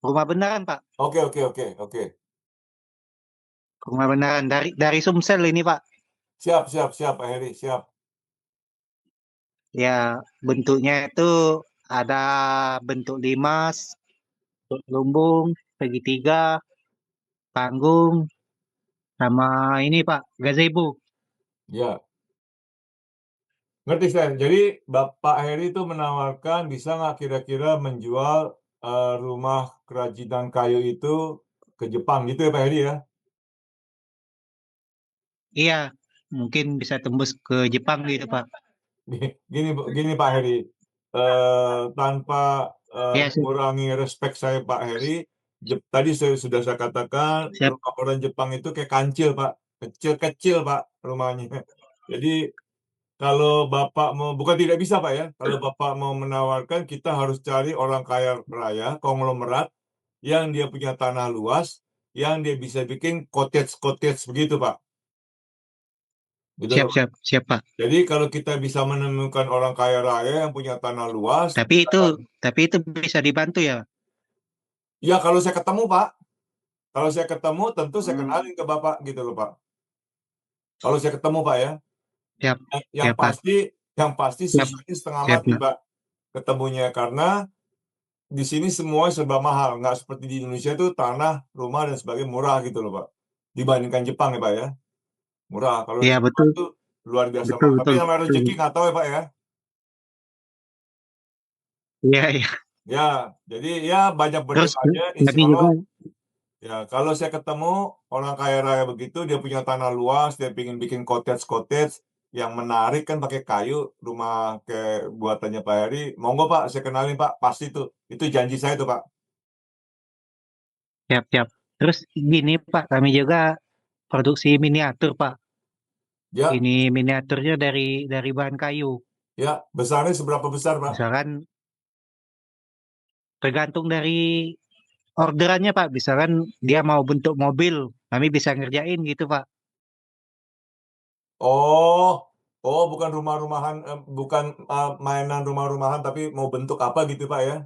rumah beneran Pak, Oke. rumah beneran dari Sumsel ini Pak. Siap Pak Heri, siap. Ya, bentuknya itu ada bentuk limas, bentuk lumbung, segitiga, panggung, sama ini Pak, gazebo. Ya. Ngerti saya. Jadi Bapak Heri itu menawarkan bisa nggak kira-kira menjual rumah kerajinan kayu itu ke Jepang gitu ya Pak Heri ya? Iya, mungkin bisa tembus ke Jepang gitu Pak. Gini Pak Heri, tanpa Iya, siap. mengurangi respect saya Pak Heri, tadi sudah saya katakan Siap. rumah orang Jepang itu kayak kancil Pak, kecil-kecil Pak rumahnya. Jadi kalau Bapak mau, bukan tidak bisa Pak ya, kalau Bapak mau menawarkan, kita harus cari orang kaya raya, konglomerat, yang dia punya tanah luas, yang dia bisa bikin cottage begitu Pak. Gitu loh. Siap Pak. Jadi kalau kita bisa menemukan orang kaya raya yang punya tanah luas, Tapi itu bisa dibantu ya. ya kalau saya ketemu Pak, kalau saya ketemu tentu saya kenalin ke Bapak gitu loh Pak. Kalau saya ketemu Pak ya, Siap. yang Ya, Pak. pasti Siap. susahnya setengah Siap, mati Pak. Pak ketemunya, karena di sini semua serba mahal, nggak seperti di Indonesia itu tanah, rumah dan sebagainya murah gitu loh Pak. Dibandingkan Jepang ya Pak ya, murah. Kalau di Iya, Jepang betul. itu luar biasa Betul, Pak. Tapi betul. namanya rezeki nggak tahu ya Pak ya. Iya. Ya, jadi ya banyak Terus berdoa aja, tapi insya juga Allah. Ya, kalau saya ketemu orang kaya raya begitu, dia punya tanah luas, dia ingin bikin cottage yang menarik kan pakai kayu, rumah kayak buatannya Pak Heri, monggo Pak, saya kenalin Pak, pasti tuh. Itu janji saya tuh Pak. siap. Terus gini Pak, kami juga produksi miniatur Pak. Ya, Ini miniaturnya dari bahan kayu. ya, besarnya seberapa besar Pak? Misalkan tergantung dari orderannya Pak. Misalkan dia mau bentuk mobil, kami bisa ngerjain gitu Pak. Oh, bukan rumah-rumahan, bukan mainan rumah-rumahan, tapi mau bentuk apa gitu Pak ya?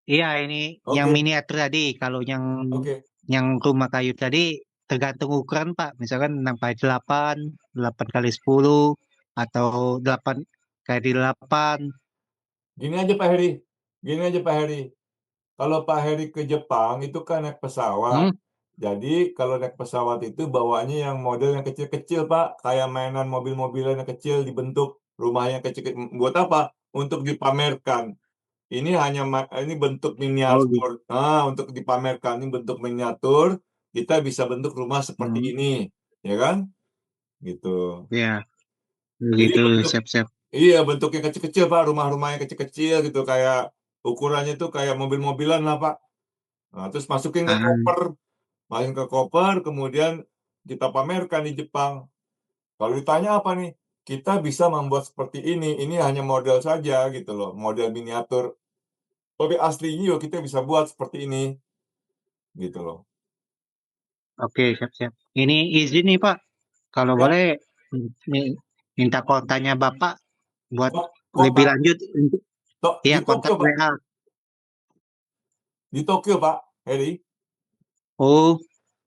Iya, ini yang Oke, miniatur tadi. Kalau oke. yang rumah kayu tadi tergantung ukuran, Pak. Misalkan 6x8, 8x10, atau 8x8. Gini aja Pak Heri, gini aja Pak Heri. Kalau Pak Heri ke Jepang itu kan naik pesawat. Hmm? Jadi kalau naik pesawat itu bawaannya yang model yang kecil-kecil Pak, kayak mainan mobil-mobilan yang kecil dibentuk rumahnya kecil. Buat apa? Untuk dipamerkan. Ini hanya ini bentuk Oh, gitu. miniatur. Untuk dipamerkan ini bentuk miniatur. Kita bisa bentuk rumah seperti Hmm. ini, ya kan? Gitu. Ya, Jadi begitu. bentuk Siap-siap. Iya, bentuknya kecil-kecil, Pak, rumah-rumah yang kecil-kecil gitu, kayak ukurannya tuh kayak mobil-mobilan lah, Pak. Nah, terus masukin ke Ah, koper, kemudian kita pamerkan di Jepang. Kalau ditanya apa nih? Kita bisa membuat seperti ini hanya model saja gitu loh, model miniatur. Tapi aslinya juga kita bisa buat seperti ini, gitu loh. oke, siap-siap. Ini izin nih, Pak. Kalau Ya, boleh, minta kontaknya Bapak buat lebih kontak lanjut. Iya, di kontak Tokyo, Pak. WA. Di Tokyo, Pak, Heri. Oh,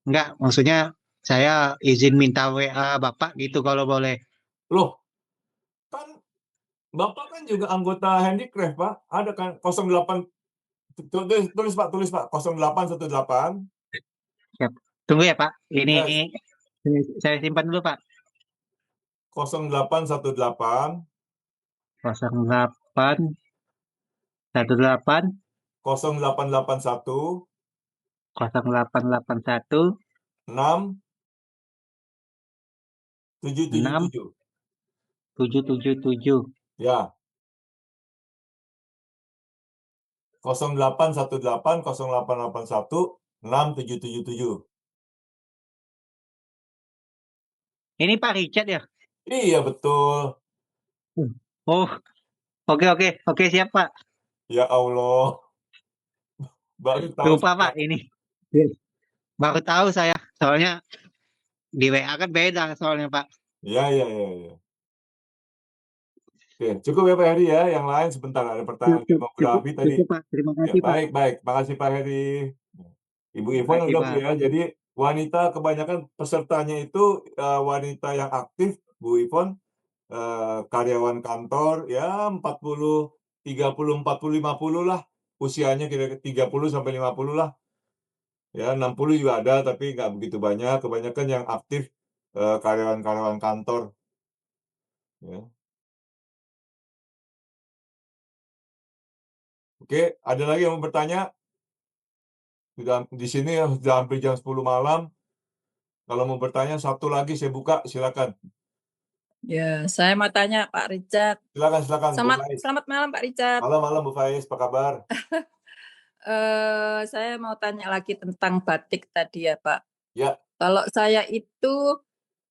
enggak. Maksudnya saya izin minta WA Bapak gitu kalau boleh. Loh, kan Bapak kan juga anggota Handicraft, Pak. Ada kan 08 tulis Pak, 0818 Siap. Tunggu ya, Pak. Ini yes, saya simpan dulu, Pak. 0818 0818 0881 0881 6 6 777. 777. Ya, 0818 0881 6777. Ini Pak Richard ya? Iya, betul. Oh, oke, siap Pak. Ya Allah, baru tahu Lupa saya. Pak ini. Baru tahu saya. Soalnya di WA kan beda soalnya Pak. Ya. Oke, cukup ya Pak Heri ya. Yang lain sebentar, ada pertanyaan demografi tadi. Cukup Pak. Terima Ya, kasih Pak. baik. Makasih Pak Heri. Ibu Terima Ivon kasih udah Bu Pak. ya. Jadi wanita kebanyakan pesertanya itu wanita yang aktif, Bu Ivon, karyawan kantor ya 40, 30, 40, 50 lah. Usianya kira-kira 30 sampai 50 lah. Ya, 60 juga ada tapi nggak begitu banyak. Kebanyakan yang aktif karyawan-karyawan kantor. Ya. Oke, ada lagi yang mau bertanya? Di sini sudah hampir jam 10 malam. Kalau mau bertanya satu lagi saya buka, silakan. Ya, saya mau tanya Pak Richard. Silakan Bu Faiz. Selamat malam Pak Richard. Malam Bu Faiz, apa kabar? Saya mau tanya lagi tentang batik tadi ya Pak. Ya, Kalau saya itu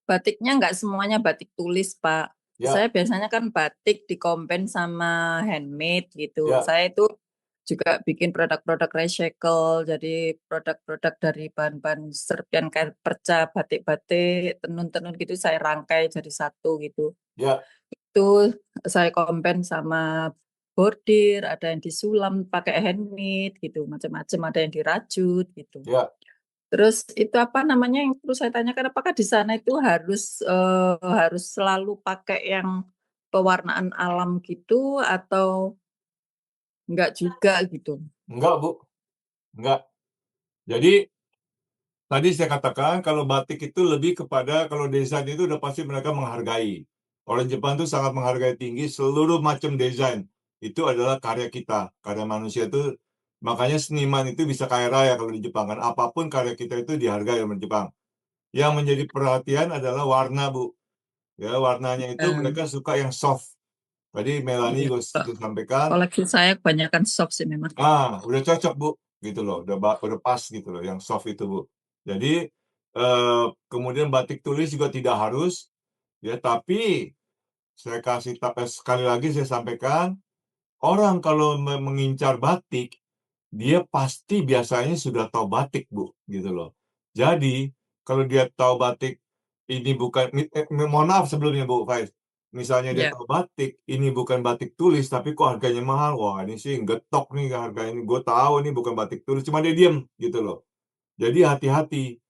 batiknya nggak semuanya batik tulis Pak. ya, Saya biasanya kan batik dikompen sama handmade gitu. ya. Saya itu juga bikin produk-produk recycle, jadi produk-produk dari bahan-bahan serpian kain perca, batik-batik, tenun-tenun gitu saya rangkai jadi satu gitu. Ya, Itu saya kompen sama bordir, ada yang disulam pakai handmade gitu, macam-macam, ada yang dirajut gitu. ya. Terus itu apa namanya yang perlu saya tanyakan, apakah di sana itu harus selalu pakai yang pewarnaan alam gitu atau enggak juga gitu? Enggak Bu, enggak. Jadi tadi saya katakan kalau batik itu lebih kepada kalau desain itu udah pasti mereka menghargai. Orang Jepang itu sangat menghargai tinggi seluruh macam desain. Itu adalah karya kita, karya manusia itu. Makanya seniman itu bisa kaya raya kalau di Jepang kan. Apapun karya kita itu dihargai oleh Jepang. Yang menjadi perhatian adalah warna, Bu. Ya, warnanya itu mereka suka yang soft. Tadi Melanie Iya, juga sampaikan, koleksi saya kebanyakan soft sih memang. udah cocok Bu, gitu loh, udah pas gitu loh, yang soft itu Bu. Jadi kemudian batik tulis juga tidak harus, ya. Tapi saya sekali lagi saya sampaikan, orang kalau mengincar batik, dia pasti biasanya sudah tahu batik Bu, gitu loh. Jadi kalau dia tahu batik ini bukan, mohon maaf sebelumnya Bu Faiz, misalnya dia Ya. tahu batik, ini bukan batik tulis tapi kok harganya mahal, wah ini sih getok nih harga ini, gue tahu ini bukan batik tulis, cuma dia diem gitu loh. Jadi hati-hati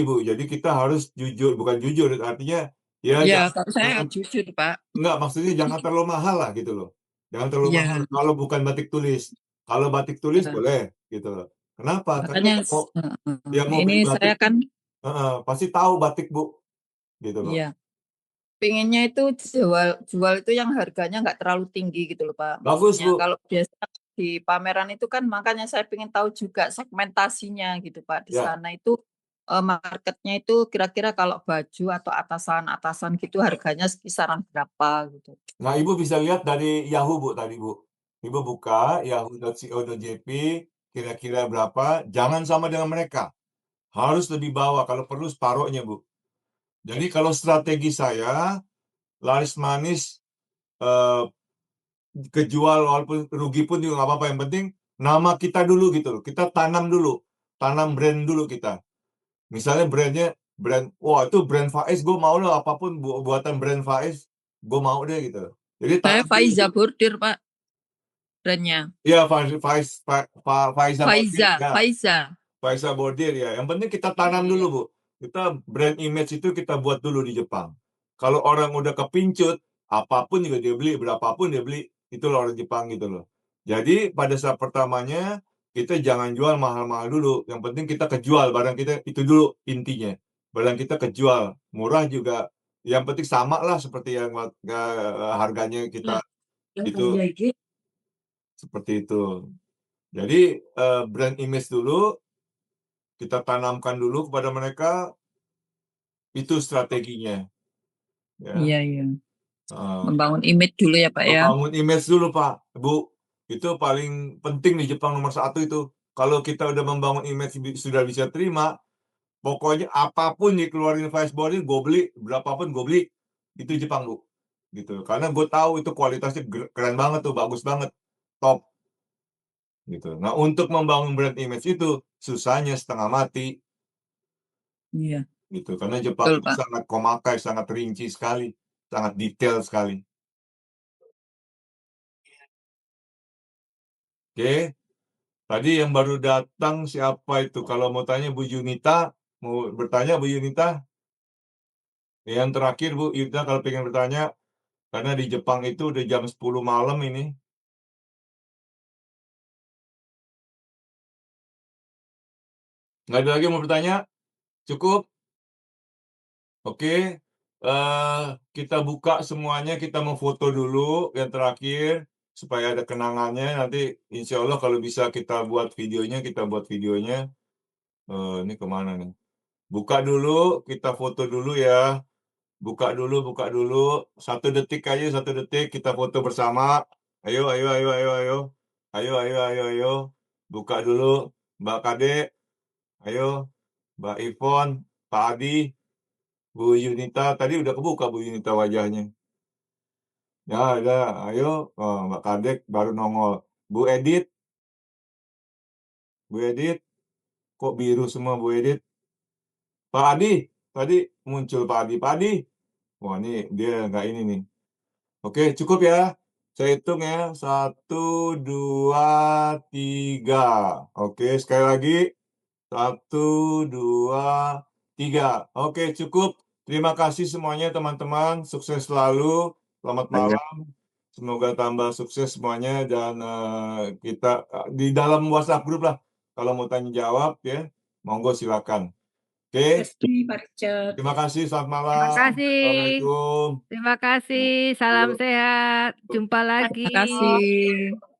Bu. Jadi kita harus jujur, bukan jujur, artinya ya Ya, kalau saya jangan jujur, Pak. enggak, maksudnya jangan terlalu mahal lah gitu loh. Jangan terlalu Iya. mahal kalau bukan batik tulis. Kalau batik tulis Ya. boleh gitu loh. Kenapa? Karena Makanya yang mau beli ini saya batik kan pasti tahu batik Bu, gitu loh. iya pengennya itu jual itu yang harganya nggak terlalu tinggi gitu loh Pak. Bagus Maksudnya Bu. kalau biasa di pameran itu kan makanya saya pengen tahu juga segmentasinya gitu Pak. Di Ya. sana itu marketnya itu kira-kira kalau baju atau atasan gitu harganya kisaran berapa gitu. Nah, Ibu bisa lihat dari Yahoo Bu tadi Bu. Ibu buka yahoo.co.jp, kira-kira berapa, jangan sama dengan mereka. Harus lebih bawah, kalau perlu separuhnya Bu. Jadi kalau strategi saya, laris manis, kejual walaupun rugi pun juga nggak apa-apa. Yang penting nama kita dulu gitu loh. Kita tanam dulu. Tanam brand dulu kita. Misalnya brand, wah itu brand Faiz, gue mau loh apapun buatan brand Faiz, gue mau deh gitu. Jadi Saya tanam dulu. Faiza Bordir Pak brandnya. Iya, Faiza Bordir, ya. Faiza Bordir ya. Yang penting kita tanam dulu Bu. Kita brand image itu kita buat dulu di Jepang. Kalau orang udah kepincut, apapun juga dia beli, berapapun dia beli, itu loh orang Jepang gitu loh. Jadi pada saat pertamanya kita jangan jual mahal-mahal dulu. Yang penting kita kejual barang kita, itu dulu intinya. Barang kita kejual, murah juga. Yang penting sama lah seperti yang harganya kita itu seperti itu. Jadi brand image dulu kita tanamkan dulu kepada mereka, itu strateginya. Ya. Iya. Membangun image dulu ya Pak ya. Membangun image dulu Pak, Bu. Itu paling penting di Jepang nomor 1 itu. Kalau kita udah membangun image sudah bisa terima, pokoknya apapun dikeluarin Faiz Bordir, gue beli, berapapun gue beli. Itu Jepang Bu. Gitu. Karena gue tahu itu kualitasnya keren banget tuh, bagus banget, top. Gitu. Nah untuk membangun brand image itu susahnya setengah mati. Iya. Gitu. Karena Jepang Betul, itu sangat komakai, sangat rinci sekali, sangat detail sekali. Oke. Tadi yang baru datang siapa itu? Kalau mau tanya Bu Yunita, mau bertanya Bu Yunita? Yang terakhir Bu Yunita kalau pengen bertanya, karena di Jepang itu udah jam 10 malam ini. Nggak ada lagi yang mau bertanya? Cukup? Oke. Kita buka semuanya, kita mau foto dulu yang terakhir supaya ada kenangannya. Nanti insya Allah kalau bisa kita buat videonya, ini kemana nih? Buka dulu, kita foto dulu ya. Buka dulu. 1 detik aja, 1 detik kita foto bersama. Ayo. Buka dulu, Mbak Kade. Ayo, Mbak Ivon, Pak Adi, Bu Yunita. Tadi udah kebuka Bu Yunita wajahnya. Ya, ada. Ayo, Mbak Kadek baru nongol. Bu Edit. Kok biru semua Bu Edit? Pak Adi, tadi muncul Pak Adi. Wah, ini dia nggak ini nih. Oke, cukup ya. Saya hitung ya. 1, 2, 3. Oke, sekali lagi. 1, 2, 3. Oke, cukup. Terima kasih semuanya teman-teman. Sukses selalu. Selamat malam. Semoga tambah sukses semuanya dan kita di dalam WhatsApp grup lah. Kalau mau tanya jawab ya, monggo silakan. Oke. Terima kasih, selamat malam. Terima kasih. Assalamualaikum. Terima kasih. Salam sehat. Jumpa lagi. Terima kasih.